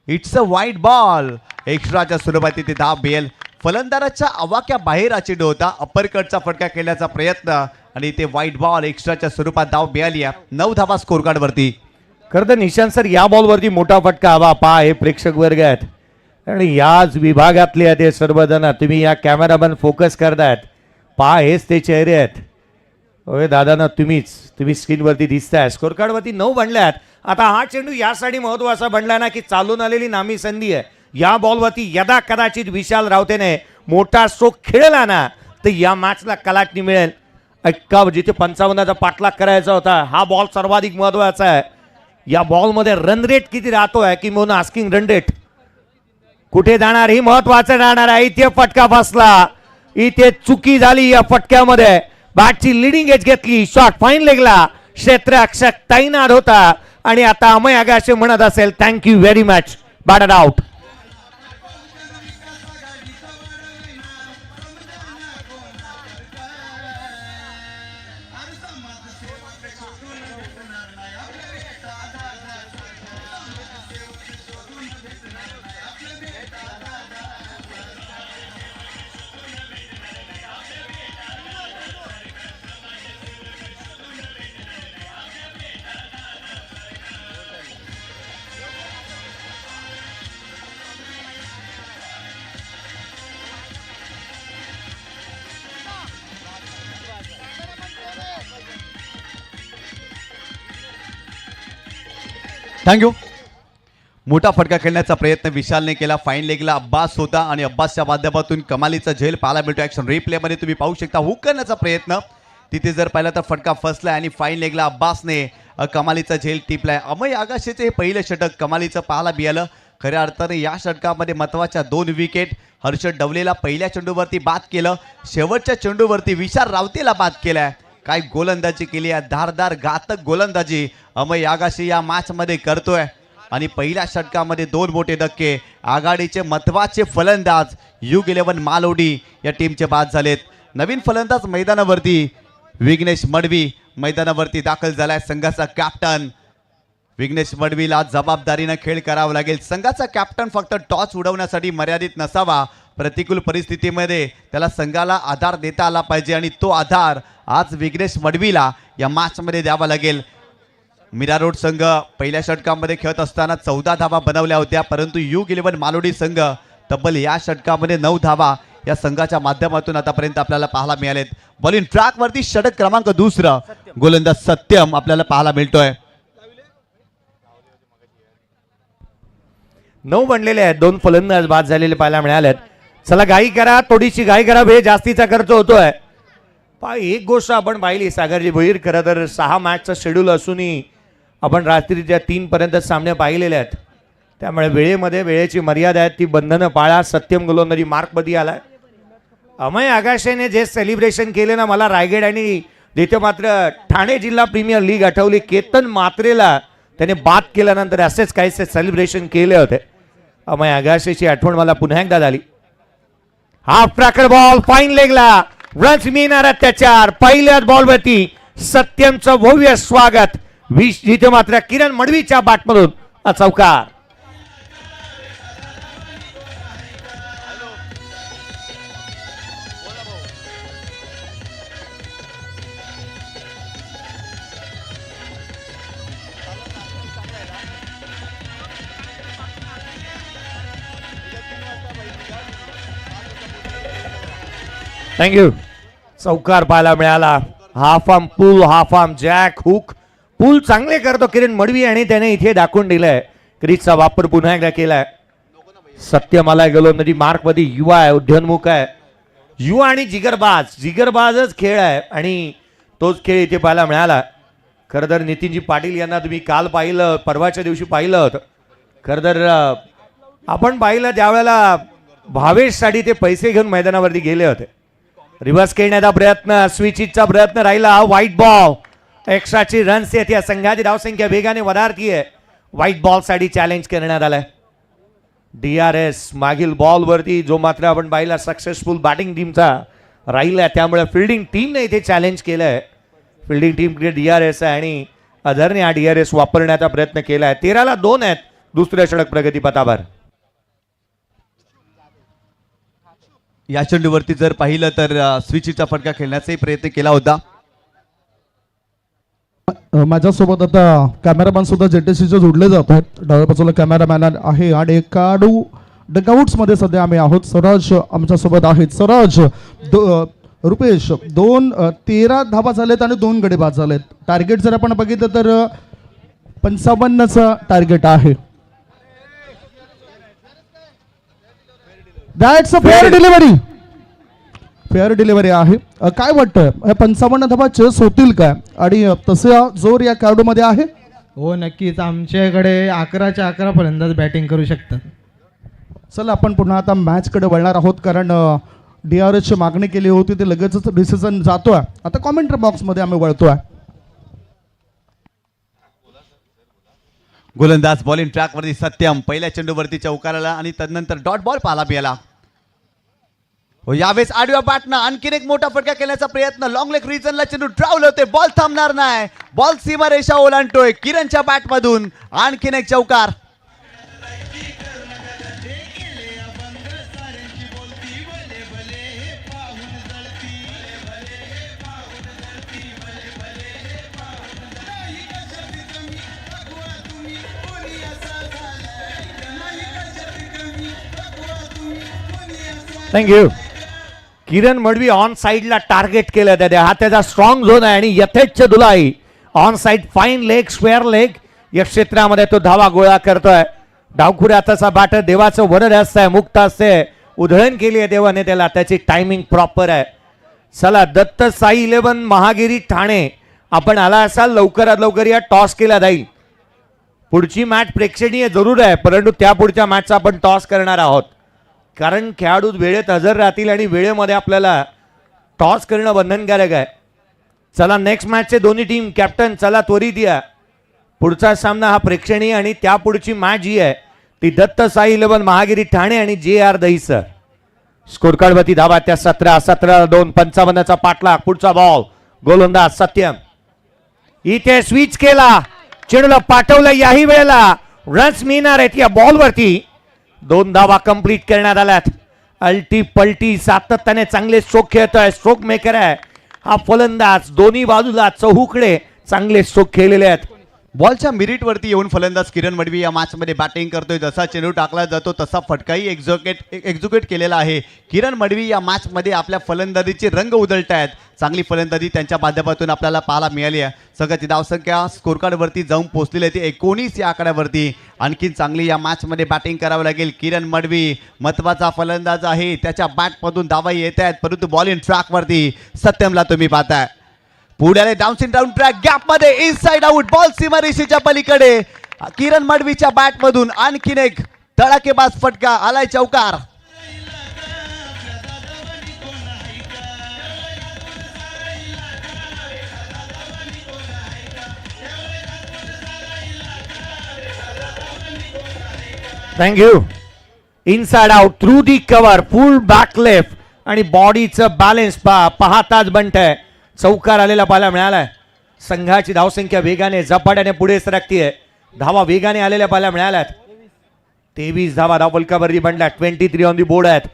इट्स अ वाईट बॉल. एक्स्ट्राच्या स्वरूपात इथे धाव बेल. फलंदाजाच्या आवाक्या बाहेर चेंडू होता. अप्पर कटचा फटका खेळण्याचा प्रयत्न आणि इथे वाईट बॉल. एक्स्ट्राच्या स्वरूपात धाव मिळाली आहे. 9 धावा स्कोर कार्ड वरती. खरं तर निशांत सर या बॉलवरती मोठा फटका हवा. पहा हे प्रेक्षक वर्ग आहेत आणि याच विभागातले आहेत हे सर्वजण. तुम्ही या कॅमेरामॅन फोकस करतायत. पहा हेच ते चेहरे आहेत. होय दादा ना, तुम्ही स्क्रीनवरती दिसताय. स्कोर कार्डवरती 9 बनल्यात. आता हा चेंडू यासाठी महत्वाचा बनला ना की चालून आलेली नामी संधी आहे. या बॉलवरती यदा कदाचित विशाल रावतेने मोठा स्ट्रोक खेळला ना तर या मॅचला कलाटणी मिळेल. जिथे 55चा पाठलाग करायचा होता, हा बॉल सर्वाधिक महत्वाचा आहे. या बॉलमध्ये रन रेट किती राहतोय की म्हणून आस्किंग रन रेट कुठे जाणार ही महत्वाचं राहणार आहे. इथे फटका फसला. इथे चुकी झाली या फटक्यामध्ये. बॅटची लिडिंग एज घेतली. शॉट फाईन लेगला. क्षेत्ररक्षक तैनात होता आणि आता अमय आगाशे म्हणत असेल thank you very much. Batted out. Thank you. मोठा फटका खेळण्याचा प्रयत्न विशालने केला. फाईन लेगला अब्बास होता आणि अब्बासच्या माध्यमातून कमालीचा झेल पाहायला मिळतो. ॲक्शन रिप्लेमध्ये तुम्ही पाहू शकता हुक करण्याचा प्रयत्न. तिथे जर पाहिलं तर फटका फसलाय आणि फाईन लेगला अब्बासने कमालीचा झेल टिपलाय. अमय आगाशेचे हे पहिलं षटक कमालीचं पाहायला मिळालं. खऱ्या अर्थाने या षटकामध्ये महत्त्वाच्या 2 विकेट. हर्षद डवलेला पहिल्या चेंडूवरती बाद केलं. शेवटच्या चेंडूवरती विशाल रावतेला बाद केलाय. काय गोलंदाजी केली आहे. धारदार घातक गोलंदाजी अमय आगाशे या मॅचमध्ये करतोय आणि पहिल्या षटकामध्ये 2 मोठे धक्के. आघाडीचे महत्त्वाचे फलंदाज U11 मालोडी या टीमचे बाद झालेत. नवीन फलंदाज मैदानावरती विघ्नेश मडवी मैदानावरती दाखल झालाय. संघाचा कॅप्टन विघ्नेश मडवीला जबाबदारीनं खेळ करावा लागेल. संघाचा कॅप्टन फक्त टॉस उडवण्यासाठी मर्यादित नसावा. प्रतिकूल परिस्थितीमध्ये त्याला संघाला आधार देता आला पाहिजे आणि तो आधार आज विघ्नेश मडवीला या मॅचमध्ये द्यावा लागेल. मीरा रोड संघ पहिल्या षटकामध्ये खेळत असताना 14 धावा बनवल्या होत्या, परंतु U11 मालोडी संघ तब्बल या षटकामध्ये 9 धावा या संघाच्या माध्यमातून आतापर्यंत आपल्याला पाहायला मिळालेत. बॉलिंग ट्रॅकवरती षटक क्रमांक 2 गोलंदाज सत्यम आपल्याला पाहायला मिळतोय. 9 बनलेले आहेत. 2 फलंदाज बाद झालेले पाहायला मिळालेत. चला घाई करा, थोडीशी घाई करा, वेळ जास्तीचा खर्च होतोय. एक गोष्ट आपण पाहिली सागरजी भोईर, खरं तर 6 मॅचचं शेड्यूल असूनही आपण रात्रीच्या 3 पर्यंत सामने पाहिलेले आहेत. त्यामुळे वेळेची मर्यादा आहे ती बंधनं पाळा. सत्यम गोलंदाजी मार्कमध्ये आलाय. अमय आगाशेने जे सेलिब्रेशन केले ना, मला रायगड आणि तिथे मात्र ठाणे जिल्हा प्रीमियर लीग आठवली. केतन मात्रेला त्याने बाद केल्यानंतर असेच काहीसे सेलिब्रेशन केले होते. अमय आगाशेची आठवण मला पुन्हा एकदा झाली. हाफ ट्रॅकर बॉल फाईन लेगला रन्स मिळणार त्याच्यावर. पहिल्याच बॉलवरती सत्यमचं भव्य स्वागत. 20 जिथे मात्र किरण मडवीच्या बॅटमधून चौकार. थँक्यू. चौकार पाहायला मिळाला. हाफ आर्म पूल, हाफ आर्म जॅक, हुक. पूल चांगले करतो किरण मडवी आणि त्याने इथे दाखवून दिलंय. क्रीजचा वापर पुन्हा एकदा केलाय. सत्यमाला गोलंदाजी मार्क मध्ये युवा आहे, उद्योन्मुख आहे. युवा आणि जिगरबाजच खेळ आहे आणि तोच खेळ इथे पाहायला मिळाला. खरं तर नितीनजी पाटील यांना तुम्ही काल पाहिलं, परवाच्या दिवशी पाहिलं होतं. खरं तर आपण पाहिलं त्यावेळेला भावेशसाठी ते पैसे घेऊन मैदानावरती गेले होते. रिव्हर्स खेळण्याचा प्रयत्न, स्विचिंगचा प्रयत्न राहिला. व्हाईट बॉल, एक्स्ट्राची रन्स आहेत. या संघाची धावसंख्या वेगाने वधारती आहे. व्हाईट बॉल साठी चॅलेंज करण्यात आलाय. DRS मागील बॉलवरती जो मात्र आपण पाहिला सक्सेसफुल बॅटिंग टीमचा राहिला, त्यामुळे फिल्डिंग टीमने इथे चॅलेंज केलंय. फिल्डिंग टीमकडे DRS आहे आणि अधरने हा DRS वापरण्याचा प्रयत्न केलाय. 13ला 2 आहेत दुसऱ्या षटक प्रगतीपथावर. या चेंडूवरती जर पाहिलं तर स्विचचा फटका खेळण्याचाही प्रयत्न केला होता. माझ्यासोबत आता कॅमेरामॅन सुद्धा जेटीसीचे जोडले जात आहेत. डाव्या बाजूला कॅमेरामॅन आहे आणि काडू डगआउट्स मध्ये सध्या आम्ही आहोत. स्वराज आमच्यासोबत आहेत. स्वराज रुपेश 13 धावा झालेत आणि 2 गडी बाद झालेत. टार्गेट जर आपण बघितलं तर 55चं टार्गेट आहे. That's a fair delivery. Fair delivery आहे. काय वाटतं हे 55 धावा चेस होतील काय आणि तसा जोर या खेळाडूमध्ये आहे? हो नक्कीच. आमच्याकडे 11च्या 11 फलंदाज बॅटिंग करू शकतात. चला आपण पुन्हा आता मॅचकडे वळणार आहोत कारण DRSची मागणी केली होती ते लगेचच डिसिजन जातोय. आता कॉमेंट्री बॉक्समध्ये आम्ही वळतोय. गोलंदाज बॉलिंग ट्रॅकवरती सत्यम पहिल्या चेंडूवरती चौकाराला आणि तदनंतर डॉट बॉल पाहायला मिळाला. यावेळेस आडव्या बॅटनं आणखीन एक मोठा फटका केल्याचा प्रयत्न. लॉंग लेग रिजनला चेंडू ड्रावले होते. बॉल थांबणार नाही. बॉल सीमा रेषा ओलांडतोय. किरणच्या बॅटमधून आणखीन एक चौकार. थँक्यू. किरण मडवी ऑन साइडला टार्गेट केलं त्याने. हा त्याचा स्ट्रॉंग झोन आहे आणि यथेच्छ धुलाई on side fine leg, square leg या क्षेत्रामध्ये तो धावा गोळा करतोय. डावखुऱ्याचा बॅटर देवाचं वरद असतंय, मुक्त असते. उधळण केली आहे देवाने त्याला. त्याची टायमिंग प्रॉपर आहे. चला दत्त साई 11 महागिरी ठाणे आपण आला असाल लवकरात लवकर या टॉस केला जाईल. पुढची मॅच प्रेक्षणीय जरूर आहे परंतु त्या पुढच्या मॅचचा आपण टॉस करणार आहोत कारण खेळाडू वेळेत हजर राहतील आणि वेळेमध्ये आपल्याला टॉस करणं बंधनकारक आहे. चला नेक्स्ट मॅचचे दोन्ही टीम कॅप्टन चला त्वरित या. पुढचा सामना हा प्रेक्षणीय आणि त्या पुढची मॅच जी आहे ती दत्त साई 11 महागिरी ठाणे आणि JR दहिसर. स्कोर कार्डवरती धावा त्या 17-2 55चा पाठलाग. पुढचा बॉल गोलंदाज सत्यम इथे स्विच केला. चेंडूला पाठवलं. याही वेळेला रन्स मिळणार आहेत या बॉलवरती. 2 धावा कंप्लीट करण्यात आल्यात. अल्टी पलटी सातत्याने चांगले स्ट्रोक खेळतोय. स्ट्रोक मेकर आहे हा फलंदाज. दोन्ही बाजूला चहूकडे चांगले स्ट्रोक खेळलेले आहेत. बॉलच्या मिरिटवरती येऊन फलंदाज किरण मडवी या मॅचमध्ये बॅटिंग करतोय. जसा चेंडू टाकला जातो तसा फटकाही एक्झिक्यूट केलेला आहे. किरण मडवी या मॅचमध्ये आपल्या फलंदाजीचे रंग उधळत आहेत. चांगली फलंदाजी त्यांच्या माध्यमातून आपल्याला पाहायला मिळाली आहे. संघाची धावसंख्या स्कोर कार्डवरती जाऊन पोहोचलेली आहे ती 19 या आकड्यावरती. आणखीन चांगली या मॅचमध्ये बॅटिंग करावं लागेल. किरण मडवी महत्त्वाचा फलंदाज आहे. त्याच्या बॅटमधून धावा येत आहेत परंतु बॉलिंग ट्रॅकवरती सत्यमला तुम्ही पाहताय. पुढे डाऊन ट्रॅक गॅपमध्ये इनसाइड आउट. बॉल सीमारेषेच्या पलीकडे. किरण मडवीच्या बॅटमधून आणखीन एक धडाकेबाज फटका. आलाय चौकार. Thank you. Inside out through the cover full back left आणि बॉडीचं बॅलन्स पाहताच बनतंय. चौकार आलेला पाहायला मिळालाय. संघाची धावसंख्या वेगाने झपाट्याने पुढे सरकतीये. धावा वेगाने आलेल्या पाहायला मिळाल्यात. 23 धावा धावफलकावरती बनल्या. 23 ऑन दी बोर्ड आहेत.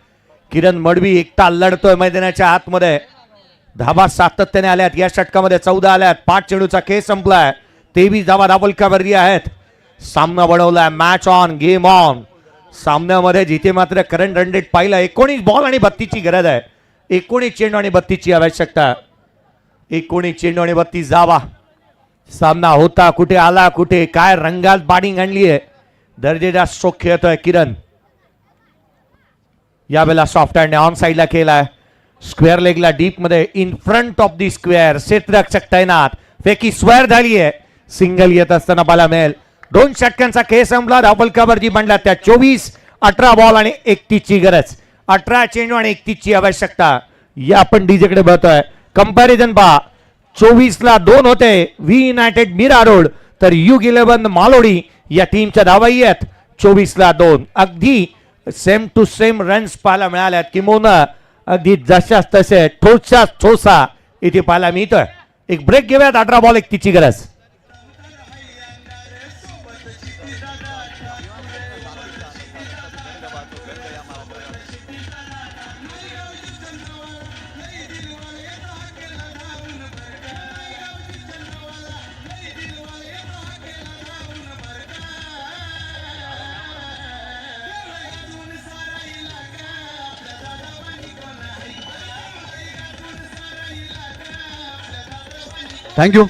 किरण मडवी एकटा लढतोय मैदानाच्या आतमध्ये. धावा सातत्याने आल्यात. या षटकामध्ये 14 आल्यात. 5 चेंडूचा खेळ संपलाय. 23 धावा धावफलकावरती आहेत. सामना बनवलाय. Match on game on. सामन्यामध्ये जिथे मात्र करंट रन रेट पाहिला 19 बॉल आणि 32ची गरज आहे. 19 चेंडू आणि 32ची आवश्यकता. 19 चेंडू आणि 32 धावा. सामना होता कुठे आला कुठे काय रंगात बॅटिंग आणली आहे. दर्जेदार स्ट्रोक खेळतोय किरण. यावेळेला सॉफ्ट हँडने ऑन साईडला केलाय. स्क्वेअर लेगला डीप मध्ये in front of the square. क्षेत्ररक्षक तैनात. फेकी स्क्वेअर झाली आहे. सिंगल येत असताना पाहायला मिळेल. 2 षटकांचा खेळ संपला. धावफलकावरती बनला त्या 24 18 बॉल आणि 31ची गरज. 18 चेंडू आणि 31ची आवश्यकता. या आपण डीजेकडे बघतोय. कंपॅरिझन पहा. 24ला 2 होते व्ही युनायटेड मीरा रोड तर U11 मालोडी या टीमच्या धावाही आहेत. 24ला 2 अगदी सेम टू सेम रन्स पाहायला मिळाल्यात. किंबहुना अगदी जशाच तसे ठोसा ठोसा इथे पाहायला मिळतोय. एक ब्रेक घेऊयात. 18 बॉल 31ची गरज. थँक्यू.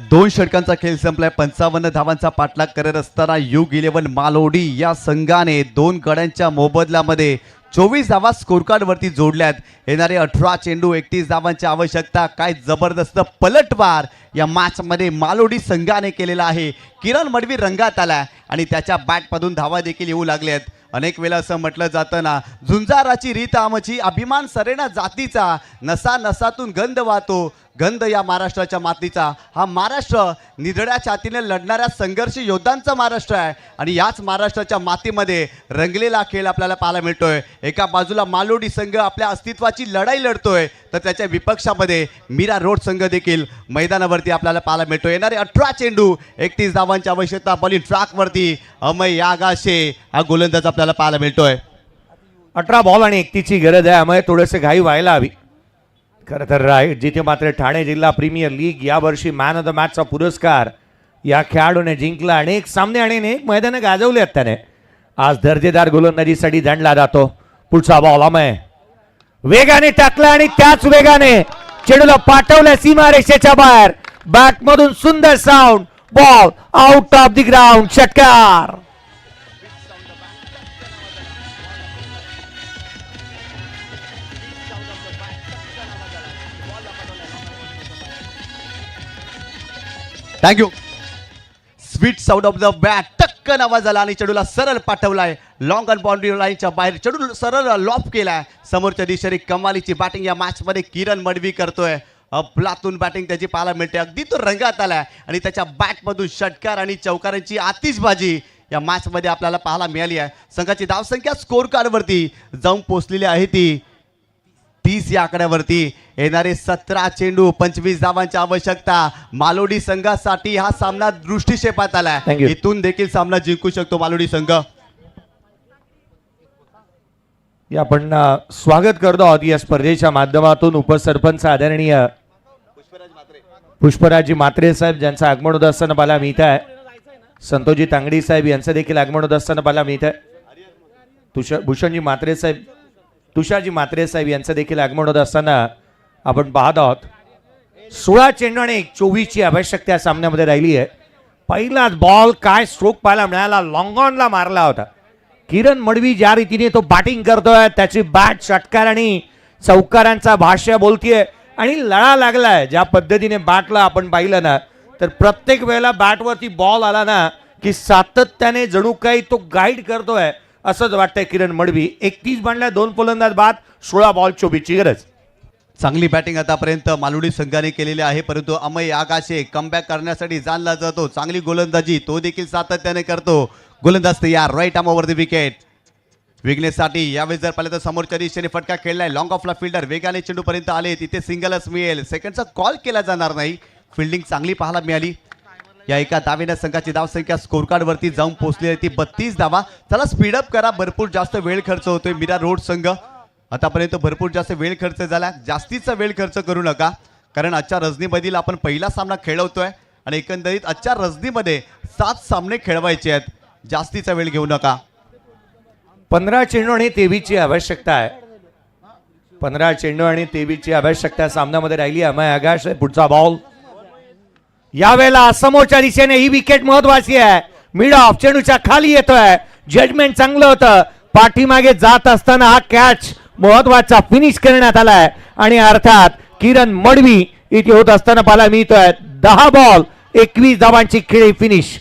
2 षटकांचा खेळ संपलाय. 55 धावांचा पाठलाग करत असताना U11 मालोडी या संघाने 2 गड्यांच्या मोबदल्यामध्ये 24 धावा स्कोरकार्डवरती जोडल्यात. येणारे 18 चेंडू 31 धावांची आवश्यकता. काय जबरदस्त पलटवार या मॅचमध्ये मालोडी संघाने केलेला आहे. किरण मडवी रंगात आला आणि त्याच्या बॅटमधून धावा देखील येऊ लागल्यात. अनेक वेळा असं म्हटलं जातं ना, झुंजाराची रीत आमची अभिमान सरेना जातीचा. नसा नसातून गंध वाहतो गंध या महाराष्ट्राच्या मातीचा. हा महाराष्ट्र निधड्या छातीने लढणाऱ्या संघर्ष योद्धांचा महाराष्ट्र आहे आणि याच महाराष्ट्राच्या मातीमध्ये रंगलेला खेळ आपल्याला पाहायला मिळतोय. एका बाजूला मालोडी संघ आपल्या अस्तित्वाची लढाई लढतोय तर त्याच्या विपक्षामध्ये मीरा रोड संघ देखील मैदानावरती आपल्याला पाहायला मिळतोय. येणारे 18 चेंडू 31 धावांची आवश्यकता. बॉलिंग ट्रॅकवरती अमय यागाशे हा गोलंदाज आपल्याला पाहायला मिळतोय. 18 बॉल आणि 31ची गरज आहे. त्यामुळे थोडंसं घाई व्हायला हवी. खरं तर जिथे मात्र ठाणे जिल्हा प्रीमियर लीग यावर्षी मॅन ऑफ द मॅचचा पुरस्कार या खेळाडूने जिंकला. अनेक सामने आणि अनेक मैदानं गाजवली आहेत त्याने. आज दर्जेदार गोलंदाजीसाठी दंडला जातो. पुढचा बॉल अमय वेगाने टाकला आणि त्याच वेगाने चेंडूला पाठवल्या सीमारेषेच्या बाहेर. बॅटमधून सुंदर sound. Ball out of the ground. षटकार. Thank you. Sweet sound of the bat. टक्कन आवाज आला आणि चेंडूला सरळ पाठवलाय. लॉंग ऑन बाउंड्री लाईनच्या बाहेर चेंडू सरळ लॉफ केलाय. समोरच्या दिशेने कमालीची बॅटिंग या मॅचमध्ये किरण मडवी करतोय. अफलातून बॅटिंग त्याची पाहायला मिळते. अगदी तो रंगात आलाय आणि त्याच्या बॅटमधून षटकार आणि चौकारांची आतिषबाजी या मॅचमध्ये आपल्याला पाहायला मिळाली आहे. संघाची धावसंख्या स्कोर कार्डवरती जाऊन पोहोचलेली आहे ती 30 या आकड्यावरती. येणारे 17 चेंडू 25 धावांची आवश्यकता. मालोडी संघासाठी हा सामना दृष्टिक्षेपात आलाय. इथून देखील सामना जिंकू शकतो मालोडी संघ. आपण स्वागत करतो आहोत या स्पर्धेच्या माध्यमातून उपसरपंच आदरणीय पुष्पराजजी मात्रे साहेब ज्यांचं आगमन होत असताना पाहायला मिळत आहे. संतोषजी तांगडी साहेब यांचं देखील आगमन होत असताना पाहायला मिळत आहे. भूषणजी मात्रे साहेब तुषारजी मात्रे साहेब यांचं देखील आगमन होत असताना आपण पाहत आहोत. 16 चेंडू आणि 24ची आवश्यकता सामन्यामध्ये राहिली आहे. पहिलाच बॉल काय स्ट्रोक पाहायला मिळाला. लॉंग ऑनला मारला होता. किरण मडवी ज्या रीतीने तो बॅटिंग करतोय त्याची बॅट षटकार आणि चौकारांचा भाष्य बोलतीये आणि लढा लागलाय. ज्या पद्धतीने बॅटला आपण पाहिलं ना तर प्रत्येक वेळेला बॅटवरती बॉल आला ना की सातत्याने जणू काही तो गाईड करतोय असंच वाटतंय किरण मडवी. 31 बनल्या 2 फलंदाज बाद. 16 बॉल 24ची गरज. चांगली बॅटिंग आतापर्यंत मालोडी संघाने केलेली आहे परंतु अमय आगाशे कमबॅक करण्यासाठी जाणला जातो. चांगली गोलंदाजी तो देखील सातत्याने करतो. गोलंदाज तयार, right arm over the wicket. विघ्नेशसाठी यावेळी जर पाहिलं तर समोरच्या दिशेने फटका खेळलाय. लॉंग ऑफला फिल्डर वेगाने चेंडू पर्यंत आले, तिथे सिंगलच मिळेल. सेकंडचा कॉल केला जाणार नाही. फिल्डिंग चांगली पाहायला मिळाली. या एका धावेने संघाची धावसंख्या स्कोर कार्ड वरती जाऊन पोहोचली आहे ती 32 धावा. चला स्पीडअप करा, भरपूर जास्त वेळ खर्च होतोय. मीरा रोड संघ आतापर्यंत भरपूर जास्त वेळ खर्च झाला. जास्तीचा वेळ खर्च करू नका, कारण आजच्या रजनीमधील आपण पहिला सामना खेळवतोय आणि एकंदरीत आजच्या रजनीमध्ये 7 सामने खेळवायचे आहेत. जास्तीचा वेळ घेऊ नका. 15 चेंडू आणि 23ची आवश्यकता आहे. 15 चेंडू आणि 23ची आवश्यकता सामन्यामध्ये राहिली. अमय आकाश पुढचा बॉल. यावेळेला समोरच्या दिशेने ही विकेट महत्वाची आहे. मिड ऑफ चेंडूच्या खाली येतोय. जजमेंट चांगलं होतं. पाठीमागे जात असताना हा कॅच महत्वाचा फिनिश करण्यात आलाय आणि अर्थात किरण मडवी इथे होत असताना पाहायला मिळतोय. 10 बॉल 21 धावांची खेळी फिनिश.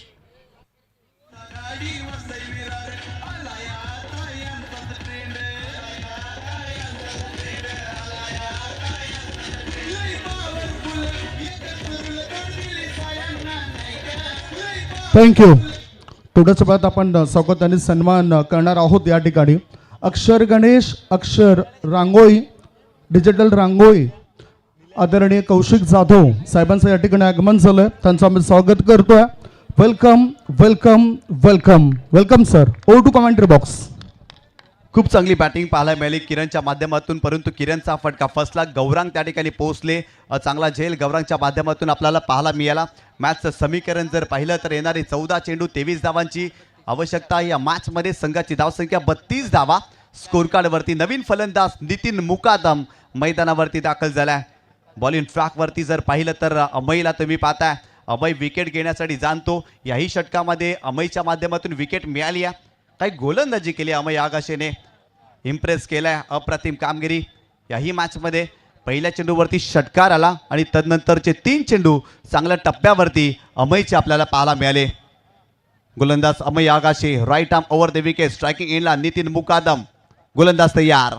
थँक्यू. थोड्याच वेळात आपण स्वागत आणि सन्मान करणार आहोत. या ठिकाणी अक्षर गणेश, अक्षर रांगोळी, डिजिटल रांगोळी, आदरणीय कौशिक जाधव साहेबांचं या ठिकाणी आगमन झालंय. त्यांचं आम्ही स्वागत करतोय. Welcome welcome welcome welcome sir. Over to commentary box. खूप चांगली बॅटिंग पाहायला मिळाली किरणच्या माध्यमातून, परंतु किरणचा फटका फसला. गौरांग त्या ठिकाणी पोहोचले. चांगला झेल गौरांगच्या माध्यमातून आपल्याला पाहायला मिळाला. मॅचचं समीकरण जर पाहिलं तर येणारे 14 चेंडू 23 धावांची आवश्यकता. या मॅचमध्ये संघाची धावसंख्या 32 धावा. स्कोर कार्डवरती नवीन फलंदाज नितीन मुकादम मैदानावरती दाखल झालाय. बॉलिंग ट्रॅकवरती जर पाहिलं तर अमयला तुम्ही पाहताय. अमय विकेट घेण्यासाठी जाणतो. याही षटकामध्ये अमयच्या माध्यमातून विकेट मिळाली आहे. काही गोलंदाजी केली अमय आगाशेने, इम्प्रेस केलाय. अप्रतिम कामगिरी. याही मॅचमध्ये पहिल्या चेंडूवरती षटकार आला आणि तदनंतरचे 3 चेंडू चांगल्या टप्प्यावरती अमयचे आपल्याला पाहायला मिळाले. गोलंदाज Amay Agashe, right arm over the wicket. Striking एंडला नितीन मुकादम. गोलंदाज तयार.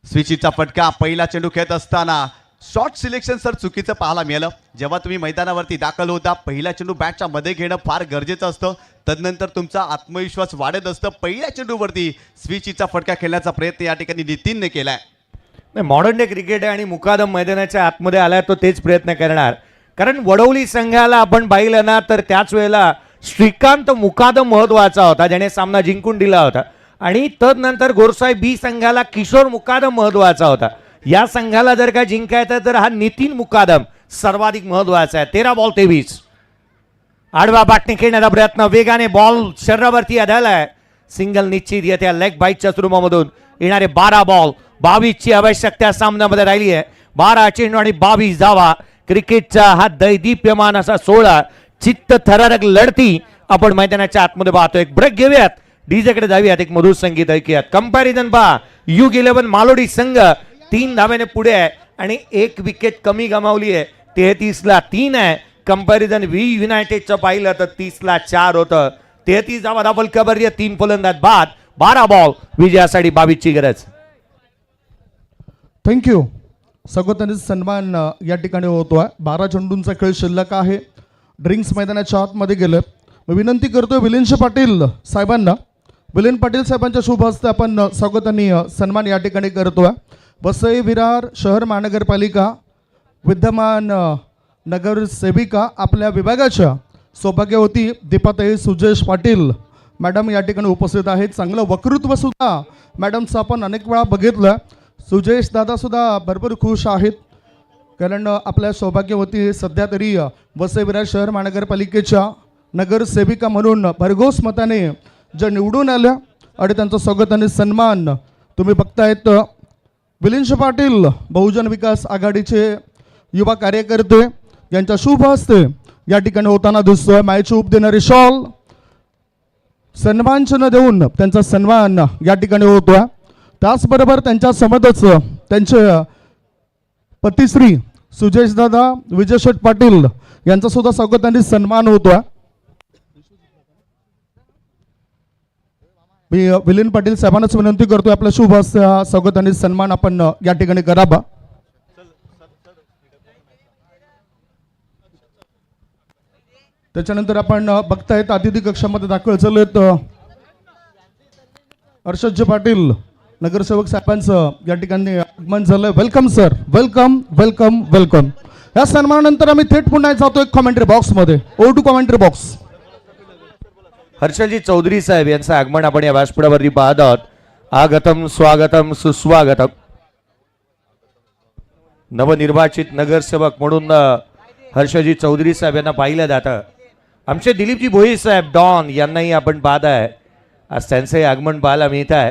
स्विचीचा फटका. पहिला चेंडू खेळत असताना शॉर्ट सिलेक्शन सर चुकीचं पाहायला मिळालं. जेव्हा तुम्ही मैदानावरती दाखल होता पहिला चेंडू बॅटच्या मध्ये घेणं फार गरजेचं असतं. तदनंतर तुमचा आत्मविश्वास वाढत असतं. पहिल्या चेंडूवरती स्विचीचा फटका खेळण्याचा प्रयत्न या ठिकाणी नितीनने केलाय. मॉडर्न डे क्रिकेट आहे आणि मुकादम मैदानाच्या आतमध्ये आलाय तो तेच प्रयत्न करणार. कारण वडवली संघाला आपण पाहिलं ना तर त्याच वेळेला श्रीकांत मुकादम महत्वाचा होता, ज्याने सामना जिंकून दिला होता. आणि तदनंतर गोरसाई बी संघाला किशोर मुकादम महत्वाचा होता. या संघाला जर का जिंकायचं तर हा नितीन मुकादम सर्वाधिक महत्वाचा आहे. 13 बॉल 23. आडवा बाटणी खेळण्याचा प्रयत्न. वेगाने बॉल शरीरावरती आढळलाय. सिंगल निश्चित येत्या लेग बाईटच्या स्वरूपामधून. येणारे 12 बॉल 22ची आवश्यकता सामन्यामध्ये राहिली आहे. 12 चेंडू आणि 22 धावा. क्रिकेटचा हा दैदीप्यमान असा 16 चित्त थरारक लढती आपण मैदानाच्या आतमध्ये पाहतो. एक ब्रेक घेऊयात, डीजेकडे जाऊयात, एक मधुर संगीत ऐकूयात. कंपॅरिझन पहा. युग 11 मालोडी संघ 3 धाव्याने पुढे आहे आणि 1 विकेट कमी गमावली आहे. 33ला 3 आहे. कंपॅरिझन व्ही युनायटेडचं पाहिलं तर 30ला 4 होतं. 33 धावा डबल कव्हर, 3 फलंदाज बाद. 12 बॉल विजयासाठी 22ची गरज. थँक्यू. स्वागत आणि सन्मान या ठिकाणी होतोय. 12 चेंडूंचा खेळ शिल्लक आहे. ड्रिंक्स मैदानाच्या आतमध्ये गेलं. विनंती करतोय विलिंश पाटील साहेबांना. विलिन पाटील साहेबांच्या शुभ हस्ते आपण स्वागत आणि सन्मान या ठिकाणी करतोय. वसई विरार शहर महानगरपालिका विद्यमान नगरसेविका आपल्या विभागाच्या सौभाग्यवती दीपाताई सुजेश पाटील मॅडम या ठिकाणी उपस्थित आहेत. चांगलं वक्तृत्व सुद्धा मॅडमचं आपण अनेक वेळा बघितलं. सुजेश दादासुद्धा भरपूर खुश आहेत, कारण आपल्या सौभाग्यवती सध्या तरी वसई विरार शहर महानगरपालिकेच्या नगरसेविका म्हणून भरघोस मताने ज्या निवडून आल्या आणि त्यांचं स्वागत आणि सन्मान तुम्ही बघतायत. विलिंश पाटील बहुजन विकास आघाडीचे युवा कार्यकर्ते यांच्या शुभ हस्ते या ठिकाणी होताना दिसतोय. मायची उप देणारी शॉल सन्मानचिन्ह देऊन त्यांचा सन्मान या ठिकाणी होतोय. त्याचबरोबर त्यांच्या समोरच त्यांचे पतिश्री सुजेशदादा विजयशेठ पाटील यांचा सुद्धा स्वागत आणि सन्मान होतोय. मी विलिन पाटील साहेबांनाच विनंती करतोय आपल्या शुभ हस्ते हा स्वागत आणि सन्मान आपण या ठिकाणी करावा. त्याच्यानंतर आपण बघतायत अतिथी कक्षामध्ये दाखल झालेत हर्षदजी पाटील नगरसेवक साहेबांचं या ठिकाणी आगमन झालं. Welcome sir, welcome welcome welcome. या सन्मानानंतर आम्ही थेट पुन्हा जातो एक कॉमेंट्री बॉक्समध्ये. ओ टू कॉमेंट्री बॉक्स. हर्षलजी चौधरी साहेब यांचं आगमन आपण या व्यासपीठावरती पाहत आहोत. आगतम स्वागतम सुस्वागतम. नवनिर्वाचित नगरसेवक म्हणून हर्षजी चौधरी साहेब यांना पाहिलं जातं. आमचे दिलीपजी भोईर साहेब डॉन यांनाही आपण पाहत आहे. आज त्यांचंही आगमन पाहायला मिळत आहे.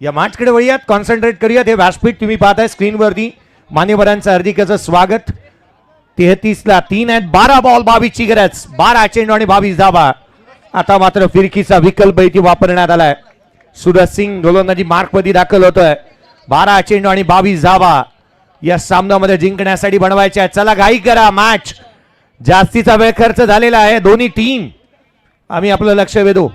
या मॅचकडे वळूयात, कॉन्सन्ट्रेट करूयात. हे व्यासपीठ तुम्ही पाहताय स्क्रीनवरती. मान्यवरांचं हार्दिक असं स्वागत. 33ला 3 आहेत, 12 बॉल 22ची गरज, 12 चेंडू आणि 22 धावा. आता मात्र फिरकीचा विकल्प इथे वापरण्यात आलाय. सूरज सिंग गोलंदाजी मार्कमध्ये दाखल होतोय. 12 चेंडू आणि 22 धावा या सामन्यामध्ये जिंकण्यासाठी बनवायच्या आहेत. चला घाई करा, मॅच जास्तीचा वेळ खर्च झालेला आहे. दोन्ही टीम आम्ही आपलं लक्ष वेधू.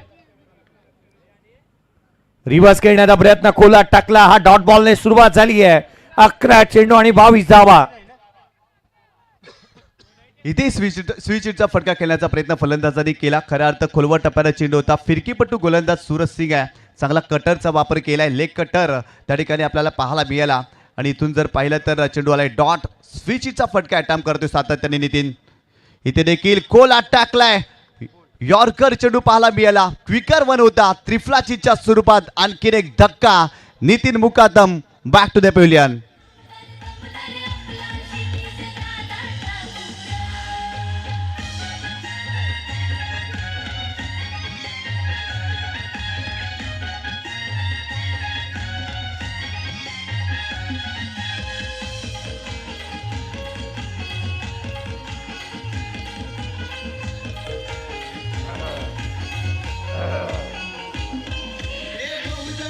रिव्हर्स खेळण्याचा प्रयत्न खोलात टाकला. हा डॉट बॉलने सुरुवात झाली आहे. 11 चेंडू आणि 22 धावा. इथे स्विचचा फटका खेळण्याचा प्रयत्न फलंदाजांनी केला. खऱ्या अर्थ खोलवर टप्प्याचा चेंडू होता. फिरकीपट्टू गोलंदाज सूरज सिंग आहे. चांगला कटरचा वापर केलाय. लेग कटर त्या ठिकाणी आपल्याला पाहायला मिळाला. आणि इथून जर पाहिलं तर चेंडू आलाय डॉट. स्विचचा फटका अटॅम्प्ट करतोय सातत्याने नितीन. इथे देखील खोलात टाकलाय. यॉर्कर चेंडू पाहायला मिळाला. क्विकर वन होता. त्रिफलाचीच्या स्वरूपात आणखीन एक धक्का. Nitin Mukadam back to the pavilion.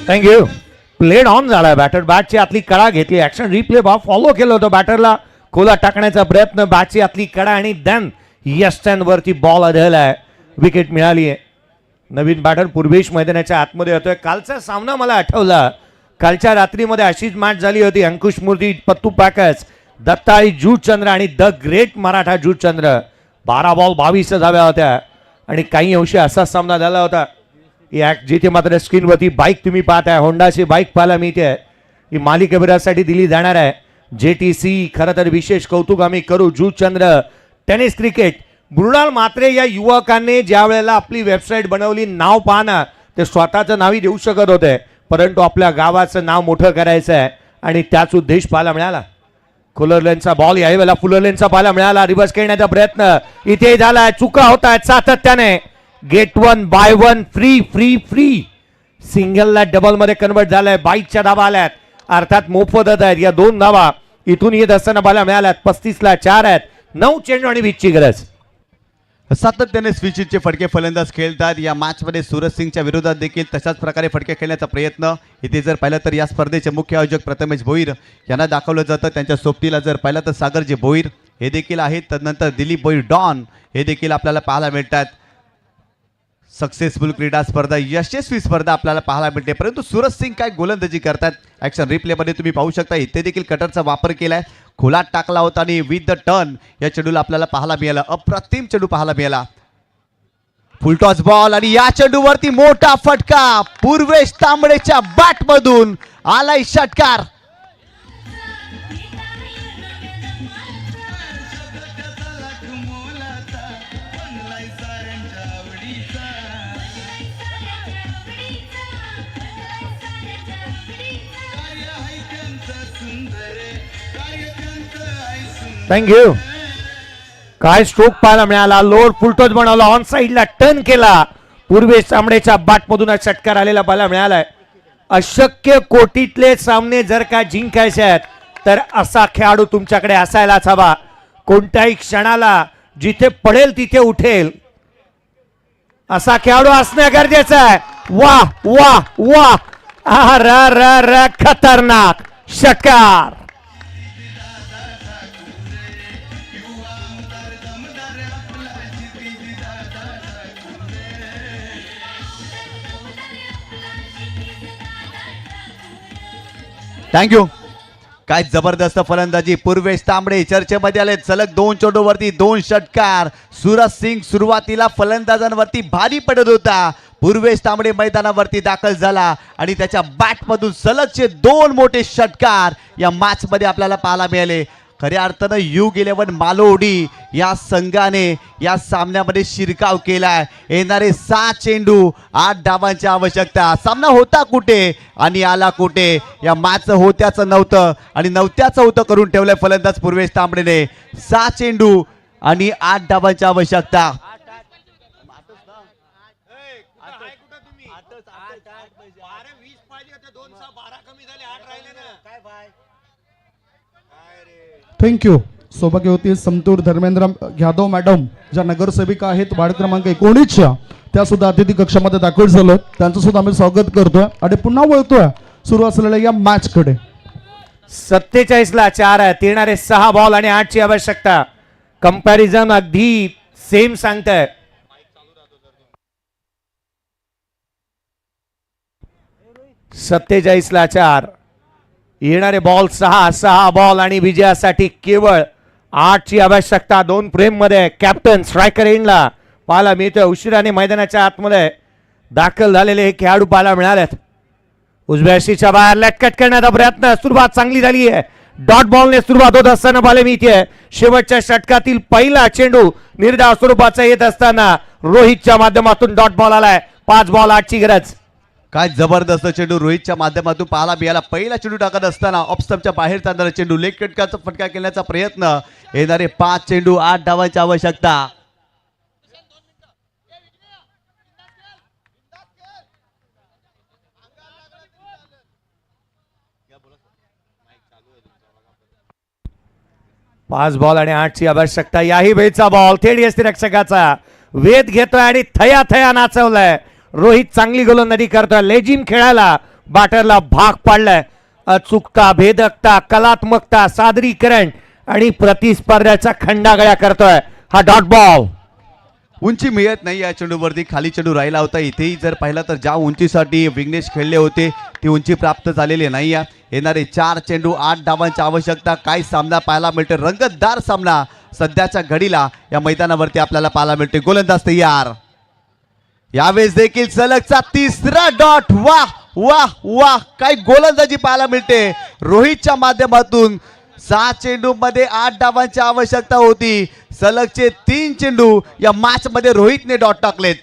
Thank you. Played on झालाय. बॅटर बॅटची आतली कडा घेतली. ऍक्शन रिप्ले बॉल फॉलो केलं होतं. बॅटरला खोला टाकण्याचा प्रयत्न. बॅटची आतली कडा आणि देन यस्टन वरती बॉल आढळलाय. विकेट मिळाली आहे. नवीन बॅटर पूर्वेश मैदानाच्या आतमध्ये येतोय. कालचा सामना मला आठवला. कालच्या रात्रीमध्ये अशीच मॅच झाली होती. अंकुश मूर्ती, पत्तू पॅकर्स, दत्ताई जूचंद्र आणि the great Maratha Juchandra. 12 ball 22 धाव्या होत्या आणि काही अंशी असाच सामना झाला होता. जिथे मात्र स्क्रीनवरती बाईक तुम्ही पाहताय, होंडाची बाईक पाहायला मिळते. ही मालिकेभरासाठी दिली जाणार आहे. JTC. खरं तर विशेष कौतुक आम्ही करू जूचंद्र टेनिस क्रिकेट. मृणाल मात्रे या युवकांनी ज्या वेळेला आपली वेबसाईट बनवली, नाव पाहना, ते स्वतःचं नावही देऊ शकत होते, परंतु आपल्या गावाचं नाव मोठं करायचं आहे आणि त्याच उद्देश पाहायला मिळाला. फुलरलेनचा बॉल याही वेळेला फुलरलेनचा पाहायला मिळाला. रिव्हर्स खेळण्याचा प्रयत्न इथे झालाय. चुका होत आहेत सातत्याने. Get 1 buy 1 free free free. सिंगलला डबल मध्ये कन्वर्ट झालाय. 22च्या धावा आल्यात, अर्थात मोफतच आहेत. या 2 धावा इथून येत असताना पाहायला मिळाल्यात. 35ला 4 आहेत. 9 चेंडू आणि 20ची गरज. सातत्याने स्विचचे फटके फलंदाज खेळतात. या मॅचमध्ये सूरज सिंगच्या विरोधात देखील तशाच प्रकारे फटके खेळण्याचा प्रयत्न. इथे जर पाहिलं तर या स्पर्धेचे मुख्य आयोजक प्रथमेश भोईर यांना दाखवलं जातं. त्यांच्या सोबतीला जर पाहिलं तर सागरजी भोईर हे देखील आहेत. तदनंतर दिलीप भोईर डॉन हे देखील आपल्याला पाहायला मिळतात. सक्सेसफुल क्रीडा स्पर्धा, यशस्वी स्पर्धा आपल्याला पाहायला मिळते. परंतु सूरज सिंग काय गोलंदाजी करतात. ॲक्शन रिप्लेमध्ये तुम्ही पाहू शकता. इथे देखील कटरचा वापर केलाय. खोलात टाकला होता आणि विथ द टर्न या चेंडूला आपल्याला पाहायला मिळाला. अप्रतिम चेंडू पाहायला मिळाला. फुलटॉस बॉल आणि या चेंडूवरती मोठा फटका. पूर्वेश तांबडेच्या बॅटमधून आलाय षटकार. थँक्यू. काय स्ट्रोक पाहायला मिळाला. लोअर फुलटॉस बनवला. ऑन साइडला टर्न केला. पूर्वेश तांबडेच्या बॅटमधून षटकार आलेला पाहायला मिळालाय. अशक्य कोटीतले सामने जर का जिंकायचे आहेत तर असा खेळाडू तुमच्याकडे असायलाच हवा. कोणत्याही क्षणाला जिथे पडेल तिथे उठेल असा खेळाडू असणं गरजेचं आहे. वाह वाह वाह. र खतरनाक षटकार. थँक्यू. काय जबरदस्त फलंदाजी. पूर्वेश तांबडे चर्चेमध्ये आले. सलग 2 चेंडूवरती 2 षटकार. सूरज सिंग सुरुवातीला फलंदाजांवरती भारी पडत होता. पूर्वेश तांबडे मैदानावरती दाखल झाला आणि त्याच्या बॅटमधून सलगचे 2 मोठे षटकार या मॅचमध्ये आपल्याला पाहायला मिळाले. खऱ्या अर्थानं U11 मालोडी या संघाने या सामन्यामध्ये शिरकाव केलाय. येणारे 6 चेंडू 8 धावांची आवश्यकता. सामना होता कुठे आणि आला कुठे. या मॅचचं होत्याचं नव्हतं आणि नव्हत्याचं होतं करून ठेवलंय फलंदाज पूर्वेश तांबडेने. 6 चेंडू आणि 8 धावांची आवश्यकता. थँक्यू. सौभाग्यवती समतूर धर्मेंद्र यादव मॅडम ज्या नगरसेविका आहेत वार्ड क्रमांक 19च्या, त्या सुद्धा अतिथी कक्षामध्ये दाखल झालोय. त्यांचं सुद्धा आम्ही स्वागत करतोय आणि पुन्हा वळतोय सुरू असलेल्या या मॅच कडे. 47ला 4 आहेत. येणारे 6 बॉल आणि 8 ची आवश्यकता. कंपॅरिझन अगदी सेम सांगताय. ला 4. येणारे बॉल 6 बॉल आणि विजयासाठी केवळ 8 ची आवश्यकता. 2 फ्रेम मध्ये कॅप्टन स्ट्रायकर एंडला पाहायला मिळतोय. उशिराने मैदानाच्या आतमध्ये दाखल झालेले हे खेळाडू पाहायला मिळालेत. उजव्या शीच्या बाहेर लटकट करण्याचा प्रयत्न. सुरुवात चांगली झाली आहे. डॉट बॉलने सुरुवात होत असताना पाहायला मिळते. शेवटच्या षटकातील पहिला चेंडू निर्धाव स्वरूपाचा येत असताना रोहितच्या माध्यमातून डॉट बॉल आलाय. 5 बॉल 8 ची गरज. काय जबरदस्त चेंडू रोहितच्या माध्यमातून पाहायला मिळाला. पहिला चेंडू टाकत असताना ऑफस्टंपच्या बाहेर जाणारा चेंडू लेग कटकाचा फटका केल्याचा प्रयत्न. येणारे 5 चेंडू 8 धावांची आवश्यकता. पाच बॉल आणि 8 ची आवश्यकता. याही वेळचा बॉल थेट यष्टिरक्षकाचा वेध घेतोय आणि थया थया नाचवलाय. रोहित चांगली गोलंदाजी करतोय. लेजिम खेळायला बॅटरला भाग पाडलाय. अचूकता, भेदकता, कलात्मकता, सादरीकरण आणि प्रतिस्पर्ध्याचा खंडागळ्या करतोय हा डॉट बॉल. उंची मिळत नाही या चेंडूवरती. खाली चेंडू राहिला होता. इथेही जर पाहिला तर ज्या उंचीसाठी विघ्नेश खेळले होते ती उंची प्राप्त झालेली नाही आहे. येणारे 4 चेंडू 8 धावांची आवश्यकता. काय सामना पाहायला मिळतो. रंगतदार सामना सध्याच्या घडीला या मैदानावरती आपल्याला पाहायला मिळते. गोलंदाज तयार. यावेळेस देखील सलगचा 3रा डॉट. वाह वाह वाह, काय गोलंदाजी पाहायला मिळते रोहितच्या माध्यमातून. 6 चेंडू मध्ये 8 धावांची आवश्यकता होती. सलगचे 3 चेंडू या मॅच मध्ये रोहितने डॉट टाकलेत.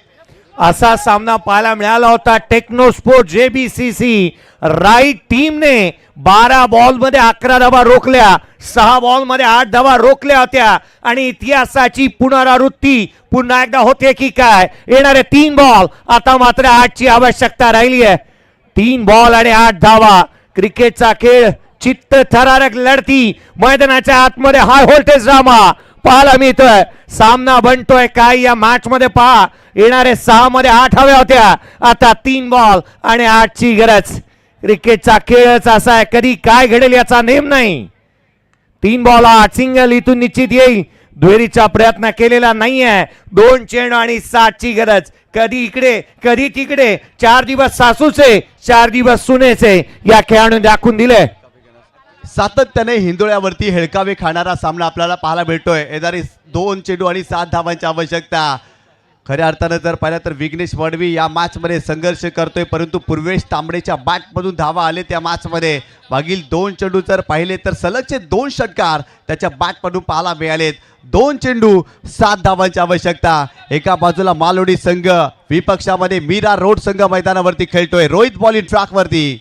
असा सामना पाहायला मिळाला होता. टेक्नोस्पोर्ट JBCC राईट टीमने 12 बॉल मध्ये 11 धावा रोखल्या. 6 बॉल मध्ये 8 धावा रोखल्या होत्या आणि इतिहासाची पुनरावृत्ती पुन्हा एकदा होते की काय. येणारे 3 बॉल. आता मात्र 8 ची आवश्यकता राहिली आहे. 3 बॉल आणि 8 धावा. क्रिकेटचा खेळ चित्त थरारक लढती. मैदानाच्या आतमध्ये हाय व्होल्टेज ड्रामा पाहायला मिळतोय. सामना बनतोय काय या मॅच मध्ये पहा. येणारे 6 मध्ये 8 हव्या होत्या. आता 3 बॉल आणि 8 ची गरज. क्रिकेटचा खेळच असा आहे. कधी काय घडेल याचा नेम नाही. 3 बॉल 8 सिंगल इथून निश्चित येईल. दुहेरीचा प्रयत्न केलेला नाहीये. 2 चेंडू आणि 7 ची गरज. कधी इकडे कधी तिकडे. 4 दिवस सासूचे 4 दिवस सुनेचे या खेळाडूने दाखवून दिले. सातत्याने हिंदोळ्यावरती हेळकावे खाणारा सामना आपल्याला पाहायला मिळतोय. येणारे 2 चेंडू आणि 7 धावांची आवश्यकता. खऱ्या अर्थानं जर पाहिलं तर विघ्नेश वडवी या मॅचमध्ये संघर्ष करतोय, परंतु पूर्वेश तांबडेच्या बॅटमधून धावा आले त्या मॅचमध्ये. मागील 2 चेंडू जर पाहिले तर सलगचे 2 षटकार त्याच्या बॅटमधून पाहायला मिळालेत. 2 चेंडू 7 धावांची आवश्यकता. एका बाजूला मालोडी संघ, विपक्षामध्ये मीरा रोड संघ मैदानावरती खेळतोय. रोहित बॉलिंग ट्रॅकवरती.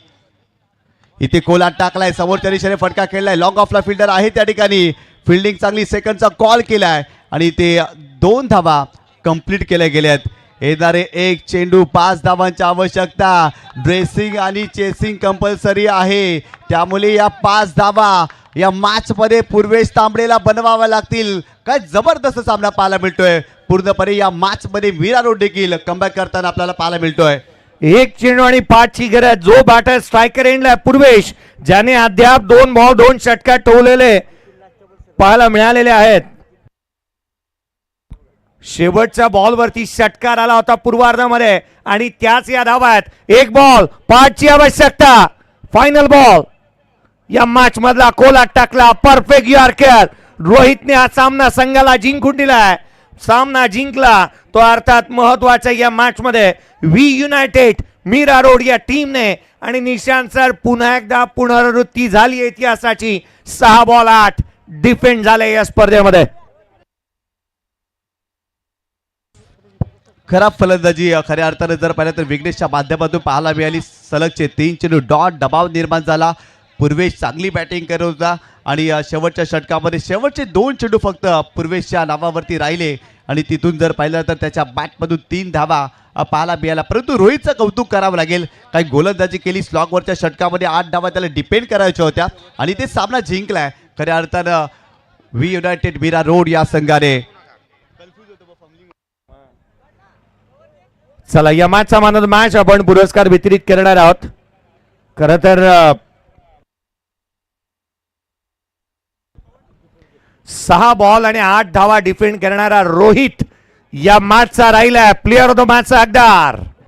इथे कोलाट टाकलाय. समोरच्या दिशेने फटका खेळलाय. लॉंग ऑफला फिल्डर आहे त्या ठिकाणी. फिल्डिंग चांगली सेकंडचा कॉल केलाय आणि ते 2 धावा कंप्लीट केल्या गेल्यात. येणारे 1 चेंडू 5 धावांची आवश्यकता. ड्रेसिंग आणि चेसिंग कंपल्सरी आहे. त्यामुळे या 5 धावा या मॅच मध्ये पूर्वेश तांबडेला बनवाव्या लागतील. काय जबरदस्त सामना पाहायला मिळतोय. पूर्णपणे या मॅच मध्ये मीरा रोड देखील कमबॅक करताना आपल्याला पाहायला मिळतोय. 1 चेंडू आणि 5 ची गरज. जो बॅटर स्ट्रायकर एंडला पूर्वेश, ज्याने अद्याप 2 बॉल 2 षटकार टोवलेले पाहायला मिळालेले आहेत. शेवटच्या बॉलवरती षटकार आला होता पूर्वार्धामध्ये आणि त्याच या धावा आहेत. 1 बॉल 5 ची आवश्यकता. Final ball. या मॅच मधला कोलाट टाकला, परफेक्ट यॉर्कर. रोहितने हा सामना संघाला जिंकून दिलाय. सामना जिंकला तो अर्थात महत्वाचा या मॅच मध्ये व्ही युनायटेड मीरा रोड या टीमने. आणि निशांत सर, पुन्हा एकदा पुनरावृत्ती झाली इतिहासाची. 6 बॉल 8 डिफेंड झाले या स्पर्धेमध्ये. खराब फलंदाजी खऱ्या अर्थाने जर पाहिलं तर विघ्नेशच्या माध्यमातून पाहायला मिळाली. सलगचे 3 चेंडू डॉट, दबाव निर्माण झाला. पूर्वेश चांगली बॅटिंग करत होता आणि शेवटच्या षटकामध्ये शेवटचे 2 चेंडू फक्त पूर्वेशच्या नावावरती राहिले आणि तिथून जर पाहिलं तर त्याच्या बॅटमधून 3 धावा पाहायला मिळाला. परंतु रोहितचं कौतुक करावं लागेल. काही गोलंदाजी केली. स्लॉगवरच्या षटकामध्ये 8 धावा त्याला डिपेंड करायच्या होत्या आणि ते सामना जिंकलाय. खऱ्या अर्थानं व्ही युनायटेड मीरा रोड या संघाने. चला, या मॅचचा मान ऑफ द मॅच आपण पुरस्कार वितरित करणार आहोत. खरं तर 6 बॉल आणि 8 धावा डिफेंड करणारा रोहित या मॅचचा राहिला प्लेअर ऑफ द मॅचचा हकदार.